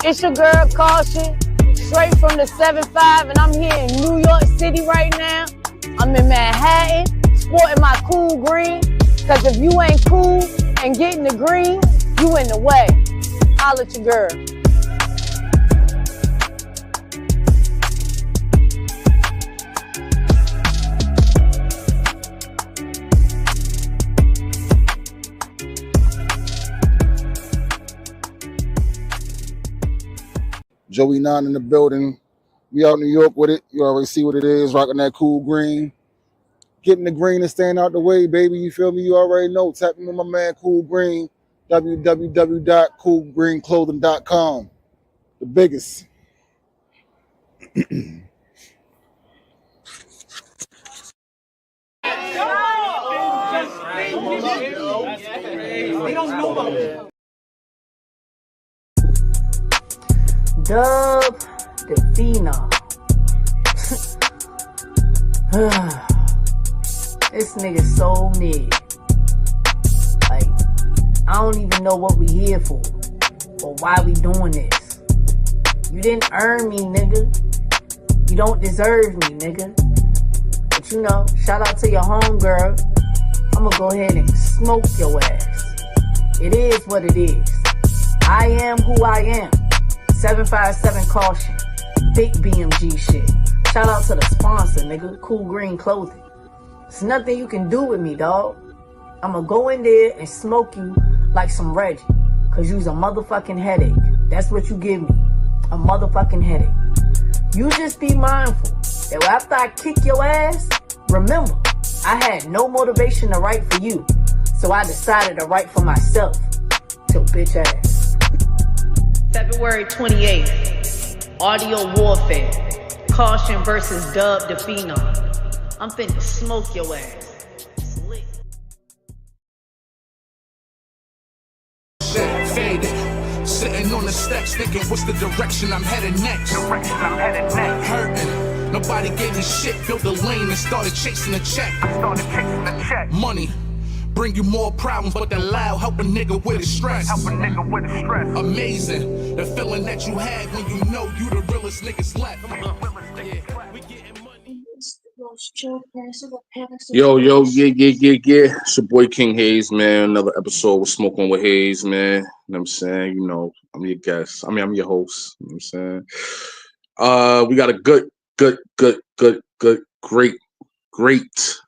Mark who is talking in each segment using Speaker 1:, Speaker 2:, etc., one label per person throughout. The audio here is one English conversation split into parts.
Speaker 1: It's your girl, Caution, straight from the 7-5, and I'm here in New York City right now. I'm in Manhattan, sporting my cool green, because if you ain't cool and getting the green, you in the way. Holla at your girl.
Speaker 2: Joey 9 in the building. We out in New York with it. You already see what it is, rocking that cool green. Getting the green and staying out the way, baby. You feel me? You already know. Tap in with my man Cool Green. www.coolgreenclothing.com. The biggest.
Speaker 3: Dub the Phenom. This nigga so mid. Like, I don't even know what we here for or why we doing this. You didn't earn me, nigga. You don't deserve me, nigga. But you know, shout out to your homegirl. I'ma go ahead and smoke your ass. It is what it is. I am who I am. 757 Caution. Big BMG shit. Shout out to the sponsor, nigga. Cool Green Clothing. There's nothing you can do with me, dog. I'ma go in there and smoke you like some Reggie. Cause you's a motherfucking headache. That's what you give me. A motherfucking headache. You just be mindful that after I kick your ass, remember, I had no motivation to write for you. So I decided to write for myself. Till bitch ass.
Speaker 4: February 28th, audio warfare. Caution versus Dub the Phenom. I'm finna smoke your ass. Slick.
Speaker 5: Faded. Sitting on the steps thinking what's the direction I'm headed next. Hurting. Nobody gave me shit. Built a lane and started chasing a check. Money. Bring you more problems, but that loud help a nigga with his stress. Amazing, the feeling that you had when you know you the realest niggas left. We getting money.
Speaker 6: Yo, yeah. It's your boy King Haze, man. Another episode with Smoking with Haze, man. You know what I'm saying? You know, I'm your guest. I'm your host. You know what I'm saying? We got a great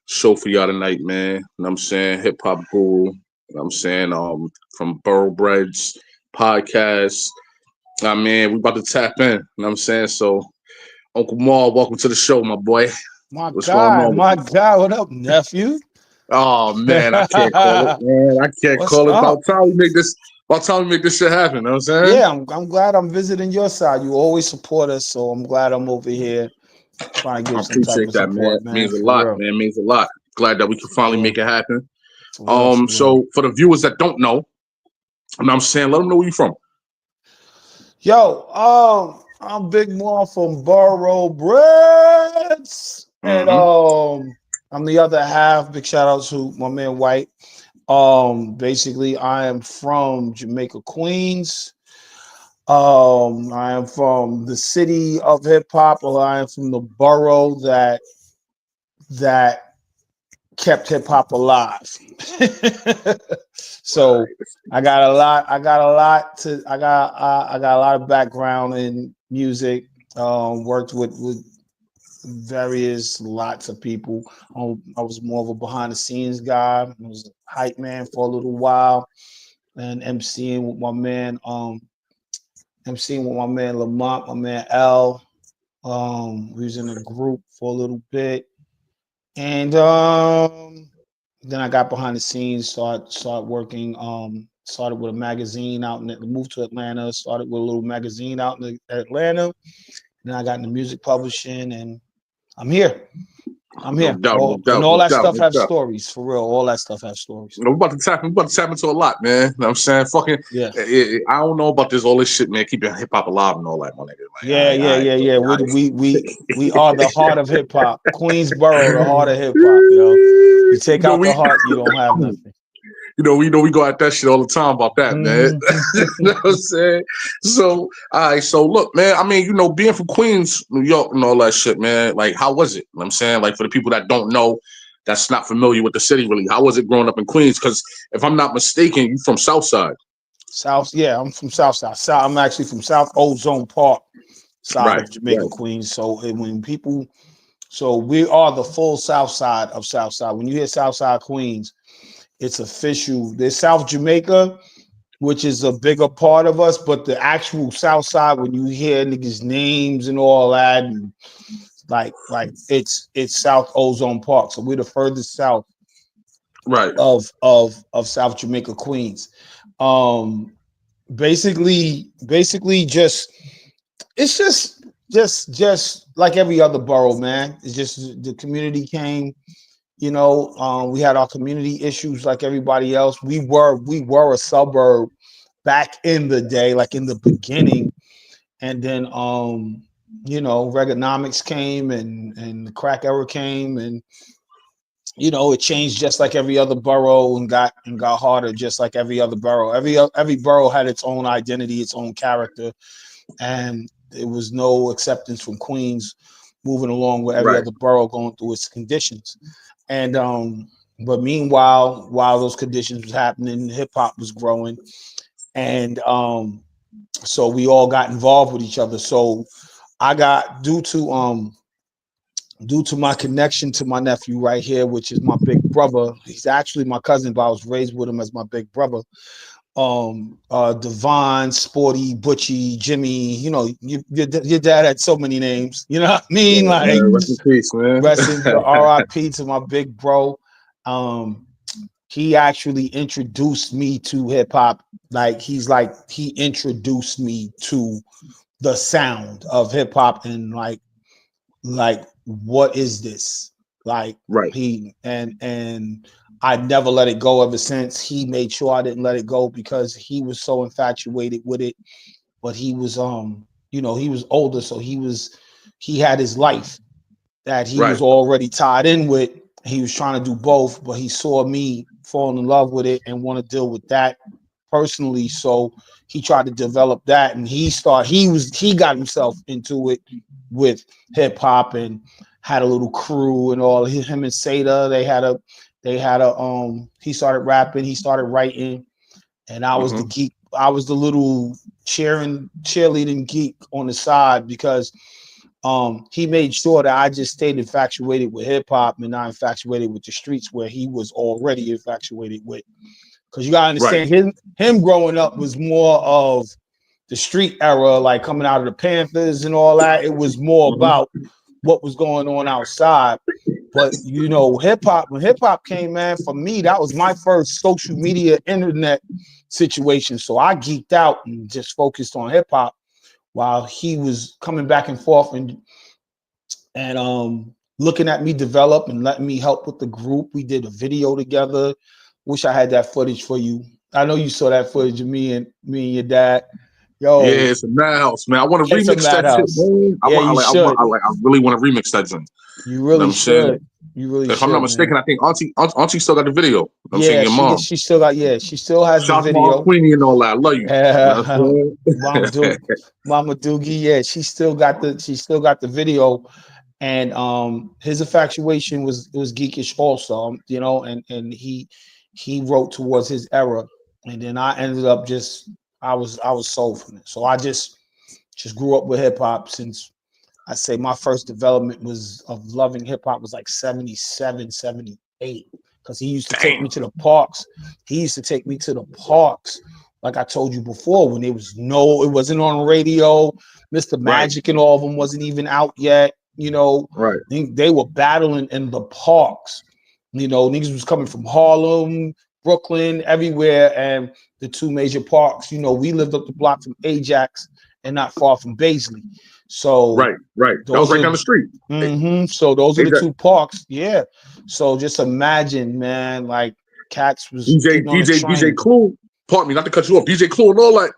Speaker 6: show for y'all tonight, man. You know what I'm saying? Hip hop guru. You know what I'm saying? From Borobredenz podcast. Man, we about to tap in. You know what I'm saying? So, Uncle Maul, welcome to the show, my boy.
Speaker 7: What's God, what up, nephew?
Speaker 6: Oh man, I can't call it, man. I can't call it. About time we make this shit happen. You know what I'm saying?
Speaker 7: Yeah, I'm glad I'm visiting your side. You always support us, so I'm glad I'm over here trying to give some type of support, man.
Speaker 6: Means a lot, man. It means a lot. Glad that we can finally make it happen.
Speaker 7: So
Speaker 6: for the viewers that don't know, you know what I'm saying, let them know where you from.
Speaker 7: Yo, I'm Big Maul from Borobredenz. And I'm the other half. Big shout out to my man White. Basically, I am from Jamaica, Queens. I am from the city of hip hop, or I am from the borough that kept hip hop alive. So I got a lot of background in music. Worked with various lots of people. I was more of a behind the scenes guy. I was a hype man for a little while, and MCing with my man Lamont, my man L. We was in a group for a little bit, and then I got behind the scenes, started working. Started with a magazine moved to Atlanta. Started with a little magazine out in Atlanta. Then I got into music publishing, and I'm here.
Speaker 6: No doubt,
Speaker 7: and all that stuff have stories, for real. All that stuff has stories.
Speaker 6: We're about to tap into a lot, man. You know what I'm saying? Fucking,
Speaker 7: yeah.
Speaker 6: I don't know about all this shit, man. Keeping hip hop alive and all that, my nigga. Like,
Speaker 7: yeah. We are the heart of hip hop. Queensboro, the heart of hip hop. You know, you take out the heart, you don't have nothing.
Speaker 6: we go at that shit all the time about that, man. You know what I'm saying? So, all right. So, look, man. I mean, being from Queens, New York, and all that shit, man. Like, how was it? You know what I'm saying, like, for the people that don't know, that's not familiar with the city, really. How was it growing up in Queens? Because if I'm not mistaken, you from Southside.
Speaker 7: Yeah, I'm from Southside. I'm actually from South Ozone Park side of Jamaica, Queens. So we are the full South Side of Southside. When you hear Southside Queens, it's official. There's South Jamaica, which is a bigger part of us, but the actual South Side, when you hear niggas' names and all that, and like it's South Ozone Park. So we're the furthest south of South Jamaica, Queens. Basically just like every other borough, man. It's just the community came, we had our community issues like everybody else. We were a suburb back in the day, like in the beginning, and then Reaganomics came and the crack era came, and it changed just like every other borough and got harder just like every other borough. Every borough had its own identity, its own character, and there was no acceptance from Queens moving along with every other borough going through its conditions. And but meanwhile, while those conditions was happening, hip hop was growing, and so we all got involved with each other. So I got due to my connection to my nephew right here, which is my big brother. He's actually my cousin, but I was raised with him as my big brother. Devon, Sporty, Butchie, Jimmy, your dad had so many names, you know what I mean?
Speaker 6: Rest in peace, man.
Speaker 7: Rest in RIP to my big bro. He actually introduced me to hip hop. He introduced me to the sound of hip hop and like what is this? He and I never let it go ever since. He made sure I didn't let it go because he was so infatuated with it. But he was he was older, so he had his life that he was already tied in with. He was trying to do both, but he saw me fall in love with it and want to deal with that personally. So he tried to develop that, and he got himself into it with hip hop and had a little crew and all. Him and Seda, they had a he started rapping, he started writing, and I was the geek. I was the little cheerleading geek on the side because he made sure that I just stayed infatuated with hip hop and not infatuated with the streets where he was already infatuated with. Because you gotta understand, him growing up was more of the street era, like coming out of the Panthers and all that. It was more about what was going on outside. But hip hop, when hip hop came, man, for me, that was my first social media internet situation. So I geeked out and just focused on hip hop while he was coming back and forth and looking at me develop and letting me help with the group. We did a video together. Wish I had that footage for you. I know you saw that footage of me and your dad. Yo,
Speaker 6: yeah, it's a madhouse, man. I want to remix that shit, man. I really want to remix that joint.
Speaker 7: You really should. You really should.
Speaker 6: If I'm not mistaken, I think Auntie still got the video.
Speaker 7: Your mom. She still has the video.
Speaker 6: Shout out Queenie and all that. I love you.
Speaker 7: Mama Doogie, yeah, she still got the video. And his infatuation was geekish also, and he wrote towards his era. And then I ended up I was sold from it. So I just grew up with hip hop since I say my first development of loving hip hop was like 77, 78. Because he used to take me to the parks. Like I told you before, when it wasn't on radio. Mr. Magic and all of them wasn't even out yet. They were battling in the parks. Niggas was coming from Harlem, Brooklyn, everywhere, and the two major parks. We lived up the block from Ajax and not far from Baisley. So
Speaker 6: right. That was right down the street.
Speaker 7: So those are the two parks. Yeah. So just imagine, man, like cats was
Speaker 6: DJ Clue. Pardon me, not to cut you off. DJ Clue and all that.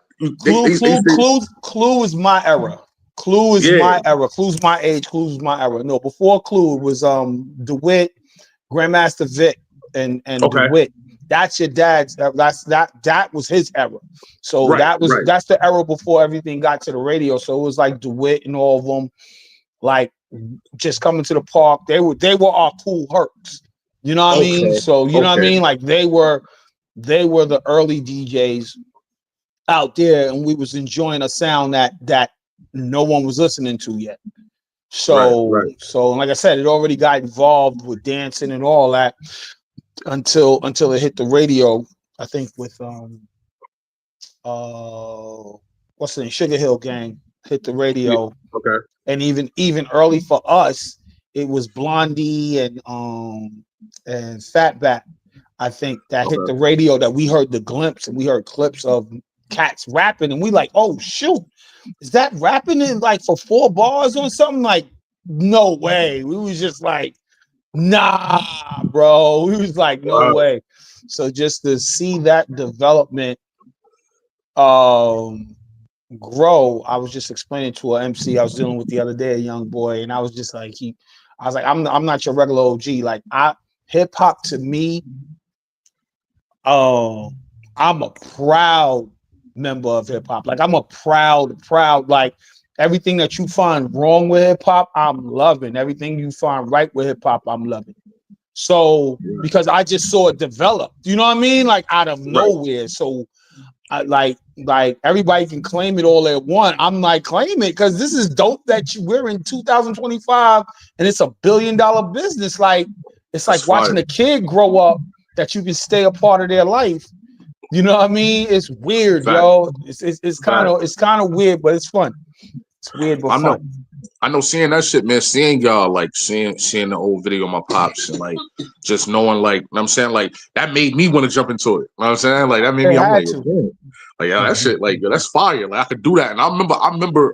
Speaker 7: Clue is my era. Clue is my era. Clue's my age. Clue's my era. No, before Clue it was DeWitt, Grandmaster Vic, and DeWitt. That's your dad's. That was his era. So
Speaker 6: Right,
Speaker 7: that's the era before everything got to the radio. So it was like DeWitt and all of them, like just coming to the park. They were our cool hercs. You know what I mean?
Speaker 6: Okay.
Speaker 7: So you know what I
Speaker 6: Okay.
Speaker 7: mean? Like they were the early DJs out there, and we was enjoying a sound that no one was listening to yet. So
Speaker 6: Right.
Speaker 7: so like I said, it already got involved with dancing and all that until it hit the radio. I think with what's the name? Sugar Hill Gang hit the
Speaker 6: Yeah.
Speaker 7: radio,
Speaker 6: Okay.
Speaker 7: and even early for us, it was Blondie and Fatback. I think that hit
Speaker 6: Okay.
Speaker 7: the radio, that we heard the glimpse and we heard clips of cats rapping, and we like, oh shoot, is that rapping in like for 4 bars or something? Like, no way. We was just like, nah, bro. We was like, no way. So just to see that development grow, I was just explaining to an MC I was dealing with the other day, a young boy, and I was just like, I was like, I'm not your regular OG. Like, hip hop to me, I'm a proud member of hip hop. Like, I'm a proud, like everything that you find wrong with hip hop, I'm loving. Everything you find right with hip hop, I'm loving. So because I just saw it develop, you know what I mean? Like out of nowhere. So I like everybody can claim it all at once. I'm like, claim it, because this is dope that we're in 2025 and it's $1 billion business. Like, it's like watching a kid grow up that you can stay a part of their life. You know what I mean? It's weird, yo. It's kind of weird, but it's fun. It's weird but fun.
Speaker 6: I know seeing that shit, man, seeing y'all, like seeing the old video of my pops and like just knowing, like, you know what I'm saying, like that made me want to jump into it. You know what I'm saying? Like that made me, I'm like, yeah, that shit, like, that's fire. Like I could do that. And I remember,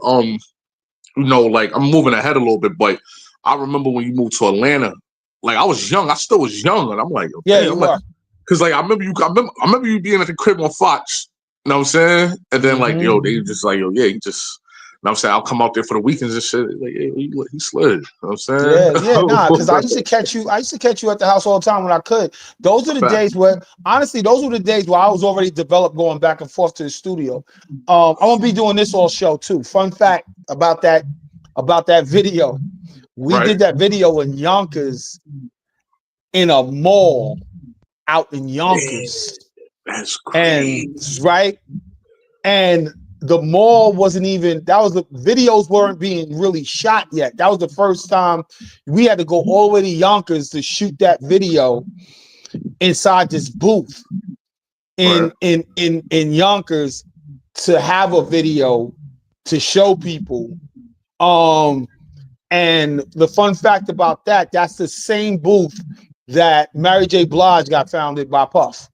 Speaker 6: you know, like I'm moving ahead a little bit, but I remember when you moved to Atlanta, like I was young, I still was young, and I'm like,
Speaker 7: yeah, you are.
Speaker 6: Cause like I remember you being at the crib on Fox, you know what I'm saying? And then like, yo, they just like, yo, yeah, you just, you know what I'm saying, I'll come out there for the weekends and shit. Like, yeah, he slid. You know what I'm saying?
Speaker 7: Yeah, nah, because I used to catch you at the house all the time when I could. Those are the days where, honestly, I was already developed going back and forth to the studio. I'm gonna be doing this all show too. Fun fact about that video. We did that video in Yonkers in a mall out in Yonkers.
Speaker 6: That's crazy.
Speaker 7: And the mall wasn't even, the videos weren't being really shot yet. That was the first time we had to go all the way to Yonkers to shoot that video inside this booth in Yonkers to have a video to show people. And the fun fact about that's the same booth that Mary J. Blige got founded by Puff.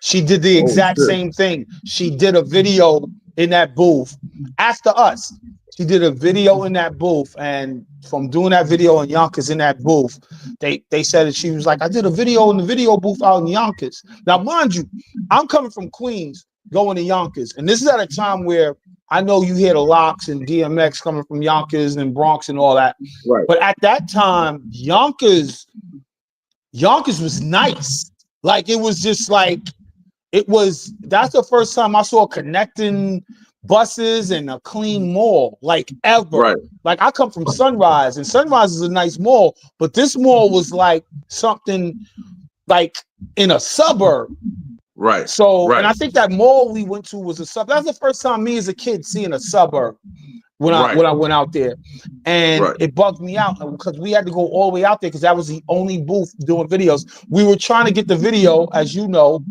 Speaker 7: She did the exact same thing. She did a video in that booth after us. She did a video in that booth, and from doing that video in Yonkers in that booth, they said that she was like, I did a video in the video booth out in Yonkers. Now, mind you, I'm coming from Queens going to Yonkers, and this is at a time where I know you hear the Locks and DMX coming from Yonkers and Bronx and all that.
Speaker 6: Right.
Speaker 7: But at that time, Yonkers was nice. Like, it was just like, that's the first time I saw connecting buses and a clean mall, like ever.
Speaker 6: Right.
Speaker 7: Like, I come from Sunrise, and Sunrise is a nice mall, but this mall was like something like in a suburb.
Speaker 6: Right.
Speaker 7: So, and I think that mall we went to was a suburb. That's the first time me as a kid seeing a suburb when I went out there. And it bugged me out because we had to go all the way out there because that was the only booth doing videos. We were trying to get the video, as you know,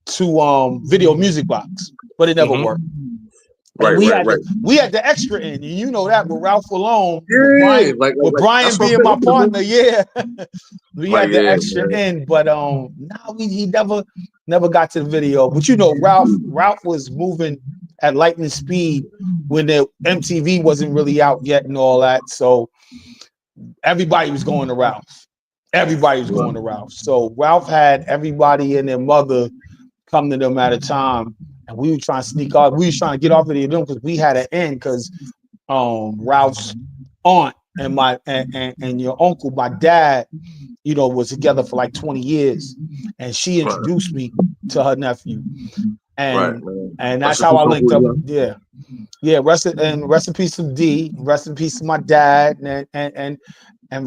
Speaker 7: to Video Music Box, but it never worked. We had the extra in, and you know that with Ralph alone, with Brian being my partner, we had the extra in, but he never got to the video. But you know, Ralph was moving at lightning speed when the MTV wasn't really out yet and all that, so everybody was going to Ralph. So Ralph had everybody and their mother come to them at a time, and we were trying to sneak off. We were trying to get off of the them because we had an end because Ralph's aunt and your uncle, my dad, you know, was together for like 20 years, and she introduced me to her nephew, and that's how I linked up. Yeah, yeah. Rest in peace to D. Rest in peace to my dad and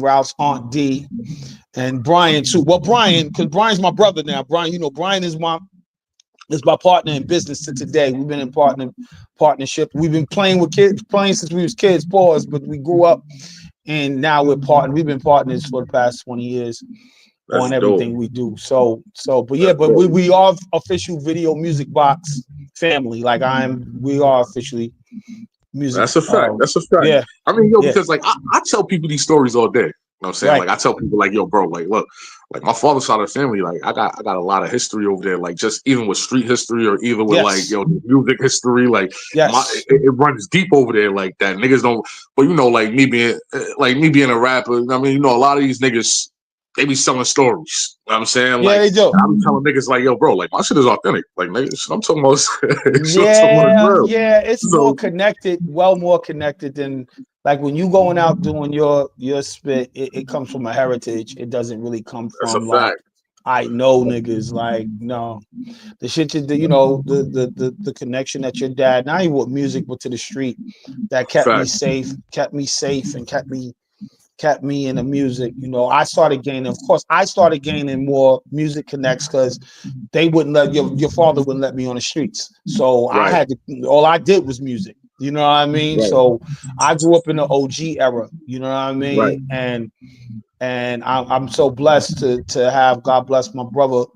Speaker 7: Ralph's aunt D, and Brian too. Well, Brian, because Brian's my brother now. Brian, you know, Brian is my partner in business to today. We've been in partnership. We've been playing since we was kids, but we grew up, and now we've been partners for the past 20 years on everything we do. So, but we are official video music box family. Like we are officially music.
Speaker 6: That's a fact. That's a fact.
Speaker 7: Yeah.
Speaker 6: I mean, because like I tell people these stories all day. You know what I'm saying? Like I tell people like, yo, bro, like look, like my father's side of the family, like I got a lot of history over there, like just even with street history or even with like music history, like it runs deep over there like that. Niggas don't, but you know, like me being a rapper, I mean, you know, a lot of these niggas, they be selling stories. You know what I'm saying?
Speaker 7: Yeah,
Speaker 6: like,
Speaker 7: they do.
Speaker 6: I'm telling niggas like, yo, bro, like my shit is authentic. Like niggas, I'm talking about
Speaker 7: it's more connected, well more connected than like when you going out doing your spit, it comes from a heritage. It doesn't really come from like I know niggas. Like no, the shit you know the connection that your dad not even with music but to the street that kept me safe, and kept me in the music. You know, I started gaining more music connects because they wouldn't let your father wouldn't let me on the streets. So I had to. All I did was music. You know what I mean? So I grew up in the OG era. You know what I mean? And I'm so blessed to have. God bless my brother.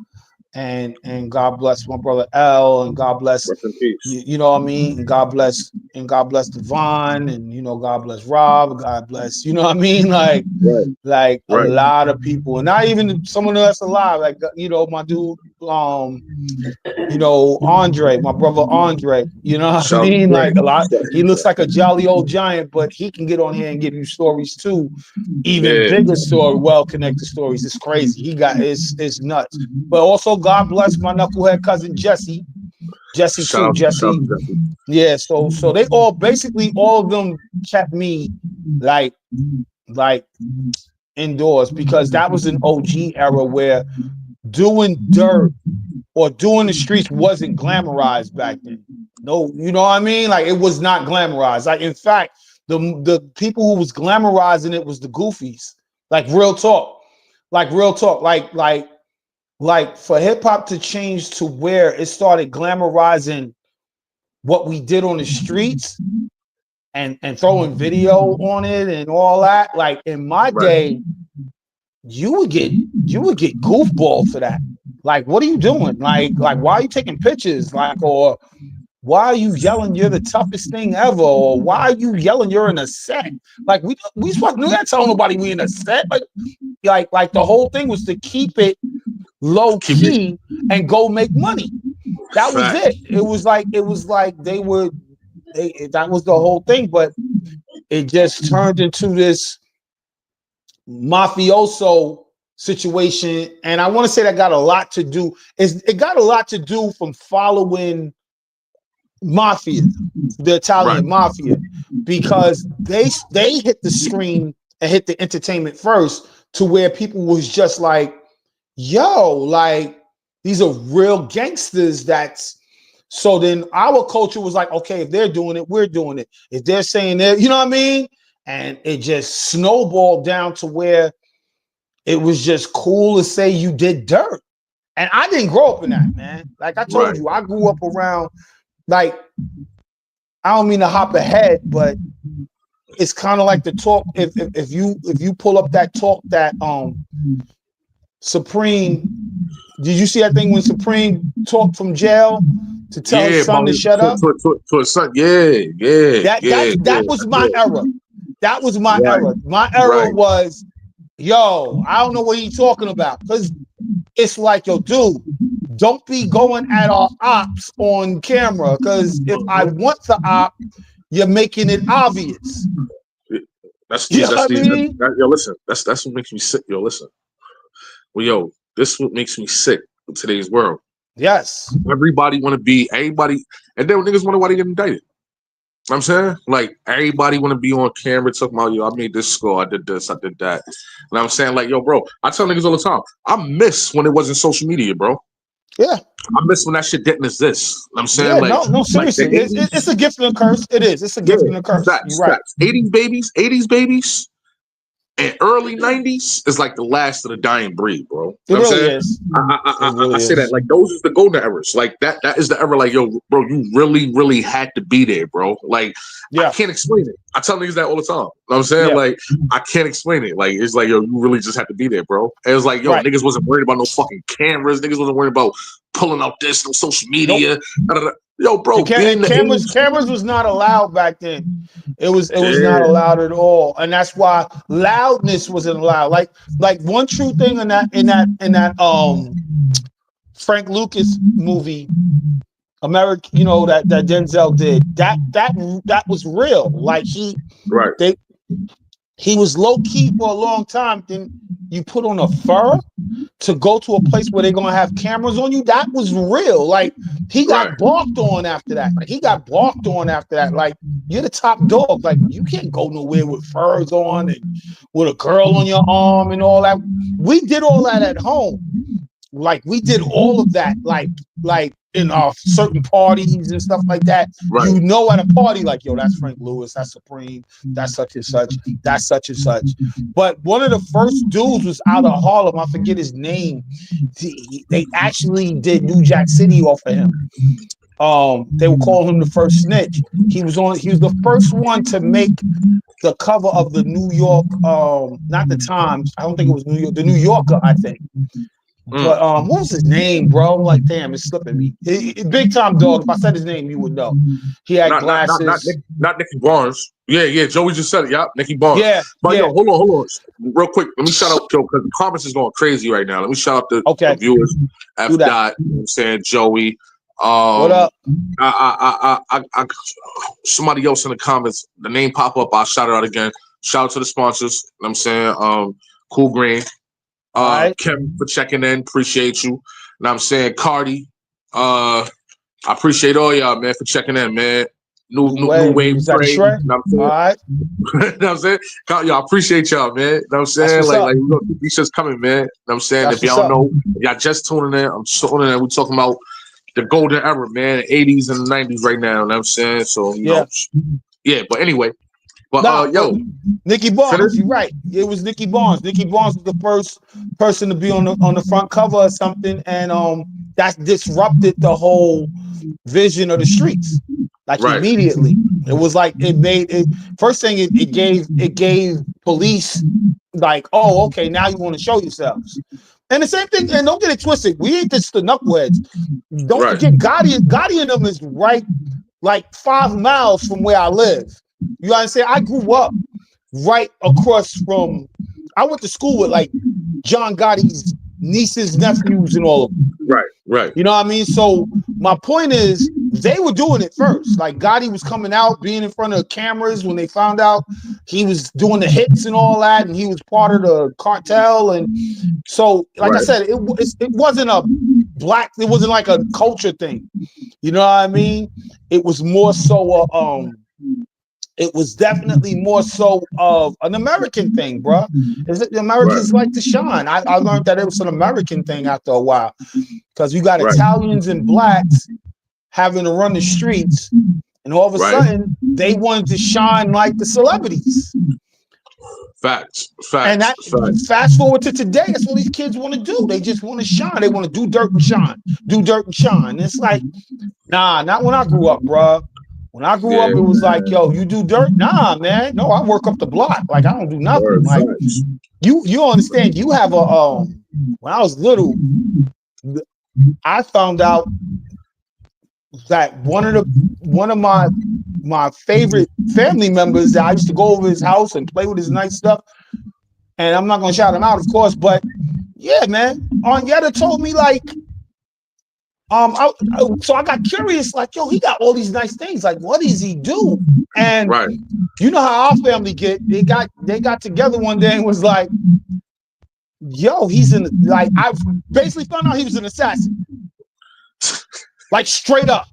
Speaker 7: And God bless my brother L, and God bless you know what I mean, and God bless Devon, and you know, God bless Rob, God bless, you know what I mean, like a lot of people, and not even someone that's alive, like you know, my dude, you know, Andre, my brother Andre, you know what I mean, like a lot. He looks like a jolly old giant, but he can get on here and give you stories too, even bigger story, well-connected stories. It's crazy. He got it's nuts. But also, God bless my knucklehead cousin Jesse too. Jesse. Yeah. So they all basically all of them kept me like indoors because that was an OG era where doing dirt or doing the streets wasn't glamorized back then. No, you know what I mean? Like it was not glamorized. Like in fact, the people who was glamorizing it was the goofies. Like real talk. Like for hip hop to change to where it started glamorizing what we did on the streets and throwing video on it and all that. Like in my day, you would get goofball for that. Like, what are you doing? Like why are you taking pictures? Like, or why are you yelling you're the toughest thing ever? Or why are you yelling you're in a set? Like we not telling nobody we in a set. Like the whole thing was to keep it low key and go make money. That was it. It was like that was the whole thing, but it just turned into this mafioso situation. And I want to say that got a lot to do. It got a lot to do from following mafia, the Italian mafia, because they hit the screen and hit the entertainment first to where people was just like, yo, like these are real gangsters. So then our culture was like, okay, if they're doing it, we're doing it. If they're saying that, you know what I mean? And it just snowballed down to where it was just cool to say you did dirt. And I didn't grow up in that, man. Like I told you, I grew up around, like, I don't mean to hop ahead, but it's kind of like the talk. If you pull up that talk that Supreme, did you see that thing when Supreme talked from jail to tell his son to shut up?
Speaker 6: To his son,
Speaker 7: That was my era. That was my era. My era was, yo, I don't know what he's talking about. Because it's like, yo, dude, don't be going at our ops on camera. Because if I want the op, you're making it obvious.
Speaker 6: Yo, listen, that's what makes me sick. Yo, listen. Well, yo, this is what makes me sick in today's world.
Speaker 7: Yes.
Speaker 6: Everybody, and then niggas wonder why they get indicted. I'm saying, like, everybody want to be on camera talking about, yo, I made this score, I did this, I did that. And I'm saying, like, yo, bro, I tell niggas all the time, I miss when it wasn't social media, bro.
Speaker 7: Yeah.
Speaker 6: I miss when that shit didn't exist. I'm saying,
Speaker 7: Yeah,
Speaker 6: like,
Speaker 7: no,
Speaker 6: like
Speaker 7: seriously.
Speaker 6: the
Speaker 7: It's a gift and a curse. It is. It's a gift and a curse. You're right.
Speaker 6: facts. 80s babies, and early 90s is like the last of the dying breed, bro.
Speaker 7: It
Speaker 6: You know what I'm
Speaker 7: really
Speaker 6: saying?
Speaker 7: is.
Speaker 6: I say that, like, those is the golden eras. Like, that is the era, like, yo, bro, you really, really had to be there, bro. Like, I can't explain it. I tell niggas that all the time. You know what I'm saying?
Speaker 7: Yeah.
Speaker 6: Like, I can't explain it. Like, it's like, yo, you really just have to be there, bro. And it was like, yo, niggas wasn't worried about no fucking cameras. Niggas wasn't worried about pulling out this, no social media. Nope. Yo, bro,
Speaker 7: cameras was not allowed back then. It was not allowed at all, and that's why loudness wasn't allowed. Like one true thing in that Frank Lucas movie, America, you know, that Denzel did, that was real. Like he was low key for a long time. Then you put on a fur to go to a place where they're gonna have cameras on you. That was real. Like he got balked on after that. Like you're the top dog. Like you can't go nowhere with furs on and with a girl on your arm and all that. We did all that at home. Like we did all of that. Like in our certain parties and stuff like that. Right. You know, at a party, like, yo, that's Frank Lewis, that's Supreme, that's such and such, that's such and such. But one of the first dudes was out of Harlem. I forget his name. They actually did New Jack City off of him. They would call him the first snitch. He was the first one to make the cover of the New York, not the Times. I don't think it was New York, the New Yorker, I think. But what was his name, bro? Like, damn, it's slipping me. Big time dog. If I said his name, you would know. He had glasses.
Speaker 6: Not Nicky Barnes. Yeah. Joey just said it. Yup, Nicky Barnes.
Speaker 7: Yeah.
Speaker 6: But yo, hold on. Real quick. Let me shout out Joe, because the comments is going crazy right now. Let me shout out the viewers. F. Dot, you know what I'm saying, Joey.
Speaker 7: What up?
Speaker 6: I somebody else in the comments, the name pop up, I'll shout it out again. Shout out to the sponsors. You know what I'm saying? Cool Green. Kevin for checking in, appreciate you. And I'm saying Cardi, I appreciate all y'all, man, for checking in, man. New wave trade. All
Speaker 7: right.
Speaker 6: You know what I'm saying? Y'all appreciate y'all, man. You know what I'm saying? Like we're gonna keep these shits coming, man. You know what I'm saying? If y'all know, y'all just tuning in, I'm tuning in. We're talking about the golden era, man, the 80s and the 90s right now. You know what I'm saying? So you know, but anyway. But yo,
Speaker 7: Nicky Barnes, you're right. It was Nicky Barnes. Nicky Barnes was the first person to be on the front cover or something, and that disrupted the whole vision of the streets. Like immediately, it was like it made it. First thing it gave police like, oh, okay, now you want to show yourselves. And the same thing, and don't get it twisted. We ain't just the knuckleheads. Don't forget, Gotti and them is right like 5 miles from where I live. You understand? I grew up right across from. I went to school with like John Gotti's nieces, nephews, and all of them.
Speaker 6: Right.
Speaker 7: You know what I mean? So my point is, they were doing it first. Like Gotti was coming out, being in front of cameras when they found out he was doing the hits and all that, and he was part of the cartel. And so, like I said, it wasn't a black. It wasn't like a culture thing. You know what I mean? It was more so it was definitely more so of an American thing, bro. The Americans like to shine. I learned that it was an American thing after a while, because you got Italians and blacks having to run the streets, and all of a sudden they wanted to shine like the celebrities.
Speaker 6: Facts.
Speaker 7: And that fast forward to today, that's what these kids want to do. They just want to shine. They want to do dirt and shine. And it's like, nah, not when I grew up, bro. When I grew up, it was like, yo, you do dirt? Nah, man. No, I work up the block. Like, I don't do nothing. Like, you understand, you have a when I was little, I found out that one of my favorite family members that I used to go over his house and play with his nice stuff. And I'm not gonna shout him out, of course, but yeah, man. Aunt Yetta told me, like, so I got curious, like, yo, he got all these nice things. Like, what does he do? And you know how our family get. They got together one day and was like, yo, I basically found out he was an assassin. like straight up.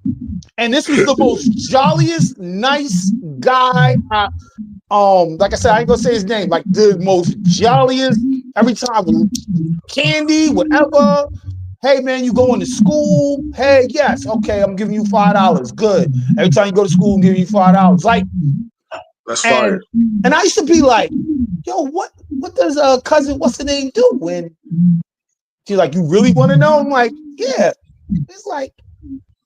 Speaker 7: And this was the most jolliest, nice guy. Like I said, I ain't gonna say his name. Like the most jolliest. Every time, candy, whatever. Hey man, you going to school? Hey, yes, okay, I'm giving you $5. Good. Every time you go to school, I'm giving you $5. Like,
Speaker 6: That's fire.
Speaker 7: And I used to be like, yo, what does cousin, what's the name, do? When she's like, you really want to know? I'm like, yeah. It's like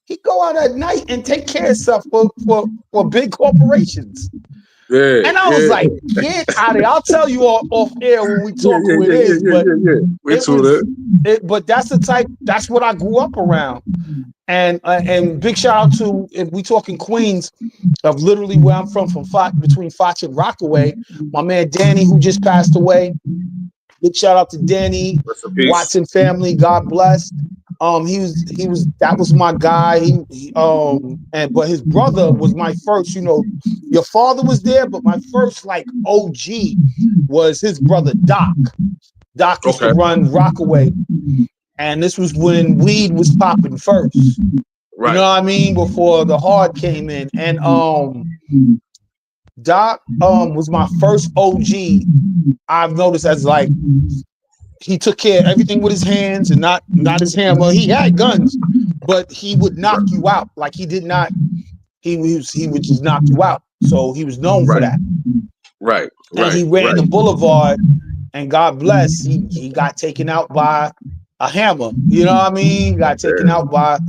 Speaker 7: he go out at night and take care of stuff for big corporations.
Speaker 6: Yeah,
Speaker 7: and I was like, get out of here. I'll tell you off air when we talk who it is. But that's the type, that's what I grew up around. And big shout out to, if we talking Queens, of literally where I'm from between Foch and Rockaway, my man Danny, who just passed away. Big shout out to Danny, Watson family, God bless. That was my guy. But his brother was my first, your father was there, but my first like OG was his brother Doc. Doc used to run Rockaway. And this was when weed was popping first. Right. You know what I mean? Before the hard came in. And Doc was my first OG. I've noticed as like he took care of everything with his hands and not his hammer. He had guns, but he would knock you out. Like he would just knock you out. So he was known for that.
Speaker 6: Right.
Speaker 7: And he ran the boulevard, and God bless, he got taken out by a hammer. You know what I mean? Got taken out by,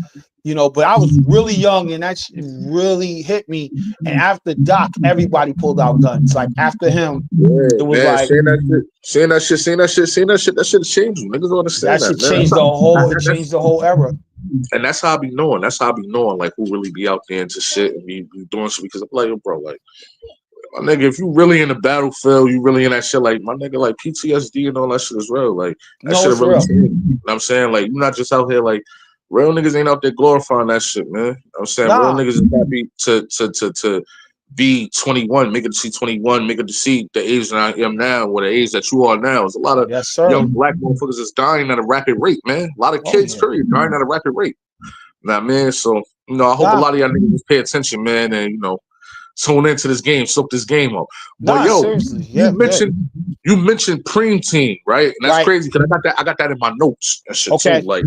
Speaker 7: but I was really young, and that really hit me. And after Doc, everybody pulled out guns. Like after him, it was like
Speaker 6: saying that shit changed you. Niggas don't understand that.
Speaker 7: That shit changed the whole era.
Speaker 6: And that's how I be knowing. That's how I be knowing like who really be out there into shit and be doing shit, because I'm like, yo, bro, like, my nigga, if you really in the battlefield, you really in that shit, like, my nigga, like, PTSD and all that shit is real. Like, that shit is really true. You know what I'm saying? Like, you're not just out here, like, real niggas ain't out there glorifying that shit, man. You know what I'm saying? Real niggas is happy to be 21, make it to see 21, make it to see the age that I am now, or the age that you are now. There's a lot of young black motherfuckers is dying at a rapid rate, man. A lot of kids, period, dying at a rapid rate. Nah, man, so, I hope a lot of y'all niggas just pay attention, man, and, tune into this game, soak this game up. But you mentioned Preem Team, right? And that's crazy because I got that in my notes. That shit too, like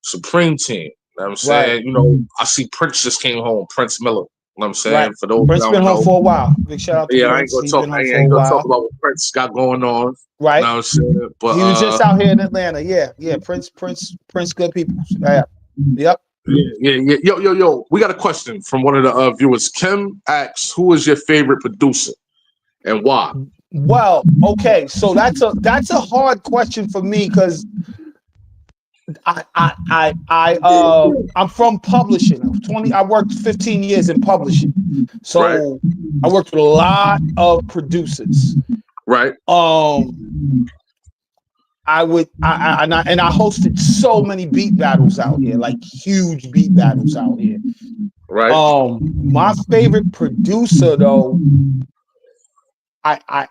Speaker 6: Supreme Team. You know what I'm saying? I see Prince just came home, Prince Miller. You know what I'm saying? For those
Speaker 7: Prince been home for a while. Big shout out to Prince.
Speaker 6: I ain't gonna talk about what Prince got going on.
Speaker 7: Right.
Speaker 6: You know what I'm saying? But
Speaker 7: he was just out here in Atlanta. Yeah. Prince, good people. Yeah. Yep.
Speaker 6: Yeah. Yo. We got a question from one of the viewers. Kim asks, who is your favorite producer and why?
Speaker 7: Well, okay. So that's a hard question for me because I'm from publishing. I worked 15 years in publishing. So I worked with a lot of producers.
Speaker 6: Right.
Speaker 7: I hosted so many beat battles out here, like huge beat battles out here.
Speaker 6: Right.
Speaker 7: My favorite producer though, I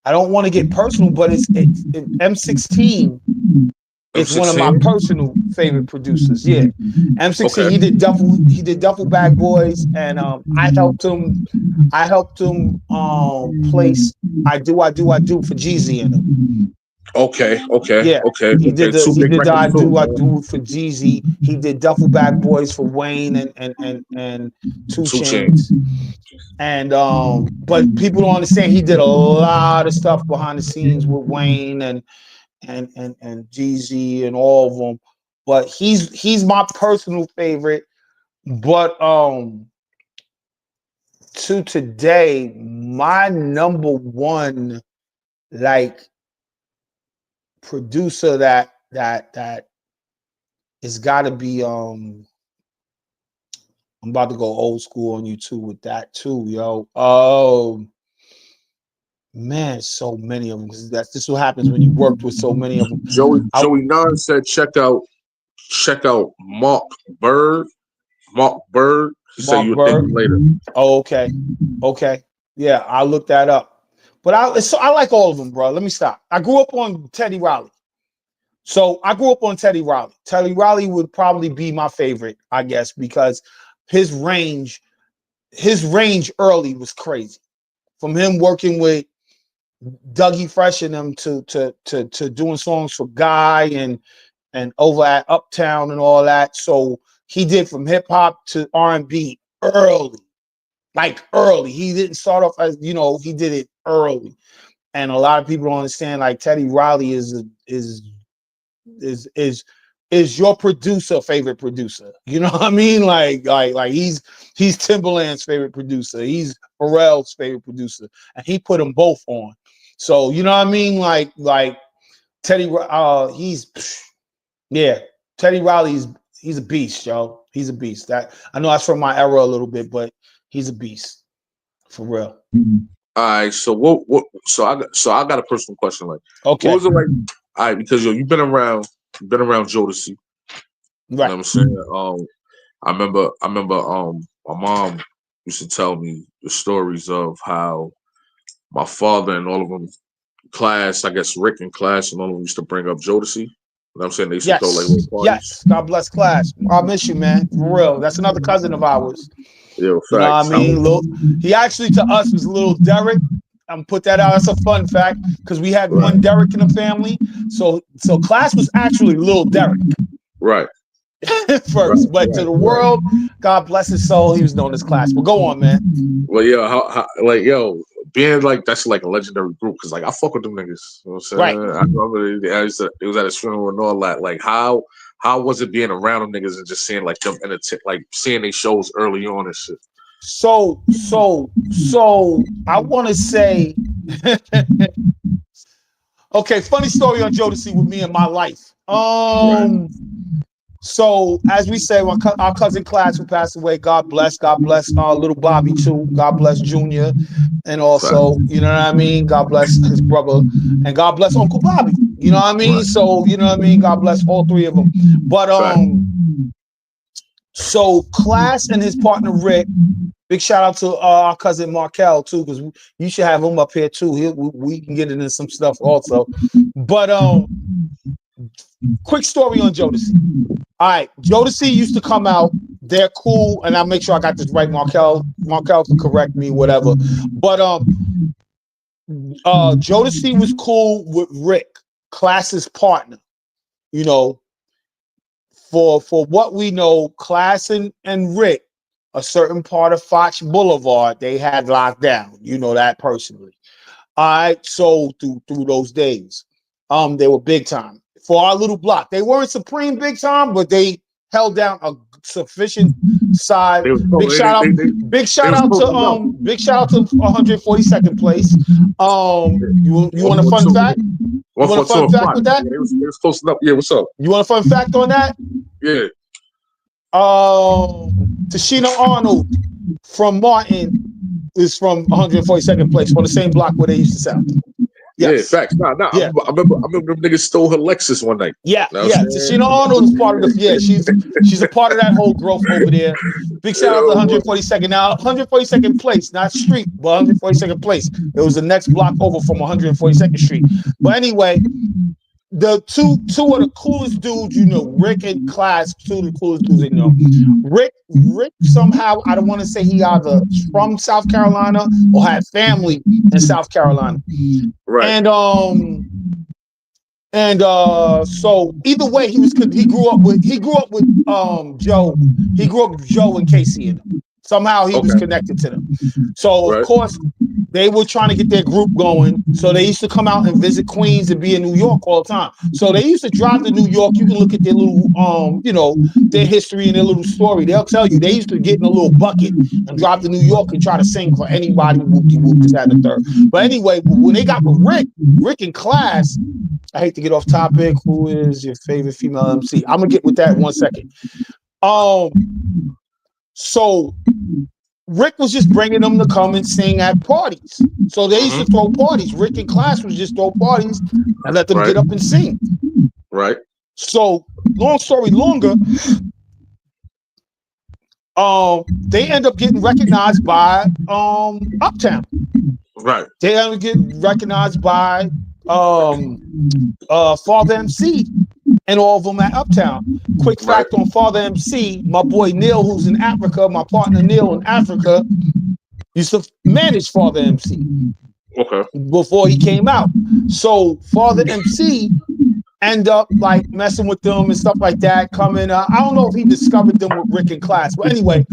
Speaker 7: don't want to get personal, but it's M16 is one of my personal favorite producers. Yeah. M16, he did Duffel Bag Boys, and I helped him place I Do for Jeezy in him.
Speaker 6: Okay.
Speaker 7: Yeah. He did I Do for Jeezy. He did Duffel Bag Boys for Wayne and 2 Chainz. And but people don't understand he did a lot of stuff behind the scenes with Wayne and Jeezy and all of them. But he's my personal favorite. But to today, my number one like producer that is got to be I'm about to go old school on you too with that too, yo. Man, so many of them. This is what happens when you worked with so many of them.
Speaker 6: Joey Nunn said, check out Mark Bird. He said you'll think later.
Speaker 7: Oh, okay. Yeah, I'll look that up. But I like all of them, bro. Let me stop. I grew up on Teddy Riley. So I grew up on Teddy Riley. Teddy Riley would probably be my favorite, I guess, because his range early was crazy. From him working with Dougie Fresh and them to doing songs for Guy and over at Uptown and all that. So he did from hip hop to R&B early, like early. He didn't start off as, you know, he did it early. And a lot of people don't understand, like, Teddy Riley is your producer favorite producer. You know what I mean? Like he's Timbaland's favorite producer. He's Pharrell's favorite producer, and he put them both on. So you know what I mean? Like Teddy, Teddy Riley's he's a beast, yo. He's a beast. That I know that's from my era a little bit, but he's a beast for real.
Speaker 6: All right, so what? So I got a personal question. Like,
Speaker 7: Okay,
Speaker 6: what was it like? All right, because you've been around Jodeci. You know what I'm saying? I remember my mom used to tell me the stories of how my father and all of them, Class, I guess Rick and Class and all of them used to bring up Jodeci. You know what I'm saying? They used to throw like little parties.
Speaker 7: Yes. God bless Class. I miss you, man. For real. That's another cousin of ours.
Speaker 6: Yo,
Speaker 7: you know what I mean? He actually to us was Little Derek. I'm put that out. That's a fun fact because we had one Derek in the family. So Class was actually Little Derek.
Speaker 6: Right.
Speaker 7: First, but to the world, God bless his soul, he was known as Class. Well, go on, man.
Speaker 6: Well, how being like that's like a legendary group because like I fuck with them niggas. You know what I'm saying?
Speaker 7: Right.
Speaker 6: I remember it was at his funeral and all that. Like how was it being around them niggas and just seeing like them like seeing their shows early on and shit?
Speaker 7: So I want to say, okay, funny story on Jodeci with me and my life. So as we say, our cousin Class who passed away, God bless little Bobby too, God bless Junior, and also, you know what I mean, God bless his brother, and God bless Uncle Bobby, you know what I mean. So you know what I mean, God bless all three of them. But so Class and his partner Rick, big shout out to our cousin Markel too, because you should have him up here too. We can get into some stuff also. But quick story on Jodeci. All right, Jodeci used to come out. They're cool, and I'll make sure I got this right. Markel can correct me, whatever. But Jodeci was cool with Rick, Class's partner. You know, for what we know, Class and Rick, a certain part of Fox Boulevard, they had locked down. You know that personally. All right, so through those days, they were big time. For our little block, they weren't supreme big time, but they held down a sufficient side. Big shout out to 142nd place. You want a fun fact? You want a fun fact with that?
Speaker 6: It was close enough. Yeah, what's up?
Speaker 7: You want a fun fact on that?
Speaker 6: Yeah.
Speaker 7: Tashina Arnold from Martin is from 142nd place on the same block where they used to sell. Yes.
Speaker 6: Yeah, facts. Nah. Yeah. I remember them niggas stole her Lexus one night.
Speaker 7: Yeah. Tashina Arnold is part of she's a part of that whole growth over there. Big shout out to 142nd. Now, 142nd place, not street, but 142nd place. It was the next block over from 142nd Street. But anyway, the two of the coolest dudes, you know, Rick and Class, two of the coolest dudes, you know. Rick somehow, I don't want to say he either from South Carolina or had family in South Carolina.
Speaker 6: Right.
Speaker 7: And so either way, he grew up with Joe. He grew up with Joe and Casey in them. Somehow he was connected to them. So of course they were trying to get their group going. So they used to come out and visit Queens and be in New York all the time. So they used to drive to New York. You can look at their little their history and their little story. They'll tell you they used to get in a little bucket and drive to New York and try to sing for anybody, whoop-de-whoop, this, that, and the third. But anyway, when they got with Rick and Class, I hate to get off topic. Who is your favorite female MC? I'm gonna get with that in 1 second. So Rick was just bringing them to come and sing at parties. So they used to throw parties. Rick and Class was just throw parties and let them get up and sing.
Speaker 6: Right.
Speaker 7: So long story longer, they end up getting recognized by Uptown.
Speaker 6: Right.
Speaker 7: They end up getting recognized by Father MC and all of them at Uptown. Quick fact on Father MC, my boy Neil, who's in Africa, my partner Neil in Africa, used to manage Father MC.
Speaker 6: Okay.
Speaker 7: Before he came out. So Father MC end up like messing with them and stuff like that. Coming, I don't know if he discovered them with Rick in class, but anyway,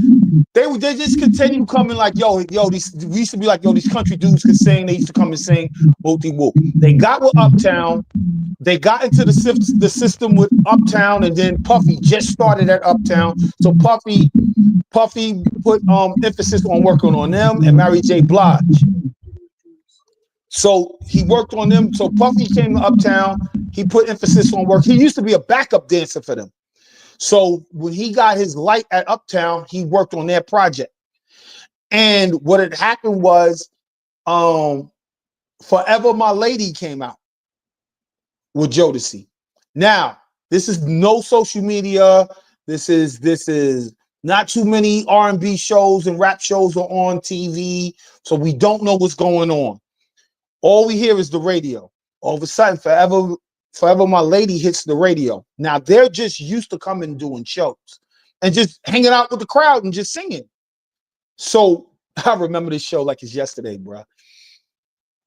Speaker 7: they just continue coming like, yo, these we used to be like, yo, these country dudes could sing. They used to come and sing, whoopty whoop. They got with Uptown. They got into the system with Uptown, and then Puffy just started at Uptown. So Puffy put emphasis on working on them and Mary J. Blige. So he worked on them. So Puffy came to Uptown. He put emphasis on work. He used to be a backup dancer for them. So when he got his light at Uptown, he worked on their project. And what had happened was Forever My Lady came out with Jodeci. Now, this is no social media. This is not too many R&B shows and rap shows are on TV. So we don't know what's going on. All we hear is the radio. All of a sudden, Forever My Lady hits the radio. Now, they're just used to coming doing shows and just hanging out with the crowd and just singing. So I remember this show like it's yesterday, bro.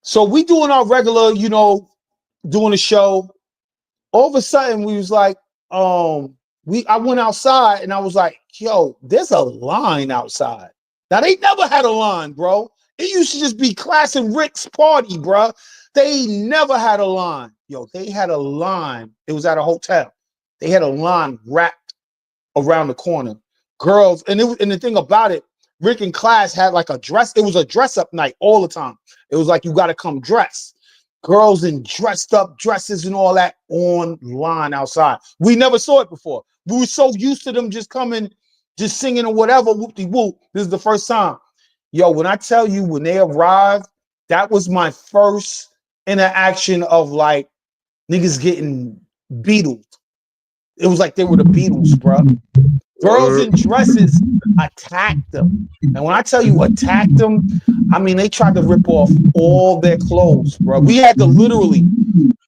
Speaker 7: So we doing our regular, doing a show. All of a sudden, we was like, I went outside and I was like, yo, there's a line outside. Now, they never had a line, bro. It used to just be Class and Rick's party, bro. They never had a line. Yo, they had a line. It was at a hotel. They had a line wrapped around the corner. Girls, and the thing about it, Rick and Class had like a dress. It was a dress-up night all the time. It was like you got to come dressed. Girls in dressed up dresses and all that on line outside. We never saw it before. We were so used to them just coming, just singing or whatever, whoop-de-whoop. This is the first time. Yo, when I tell you, when they arrived, that was my first interaction of like niggas getting Beatled. It was like they were the Beatles, bro. Girls in dresses attacked them. And when I tell you attacked them, I mean, they tried to rip off all their clothes, bro. We had to literally,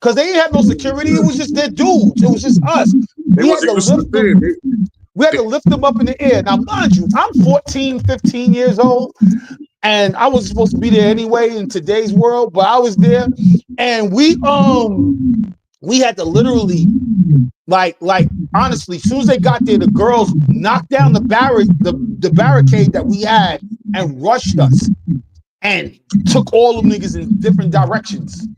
Speaker 7: because they didn't have no security. It was just their dudes. It was just us. We had to lift them up in the air. Now, mind you, I'm 14, 15 years old, and I was supposed to be there anyway in today's world, but I was there, and we had to literally, like honestly, as soon as they got there, the girls knocked down the barricade that we had and rushed us and took all them niggas in different directions.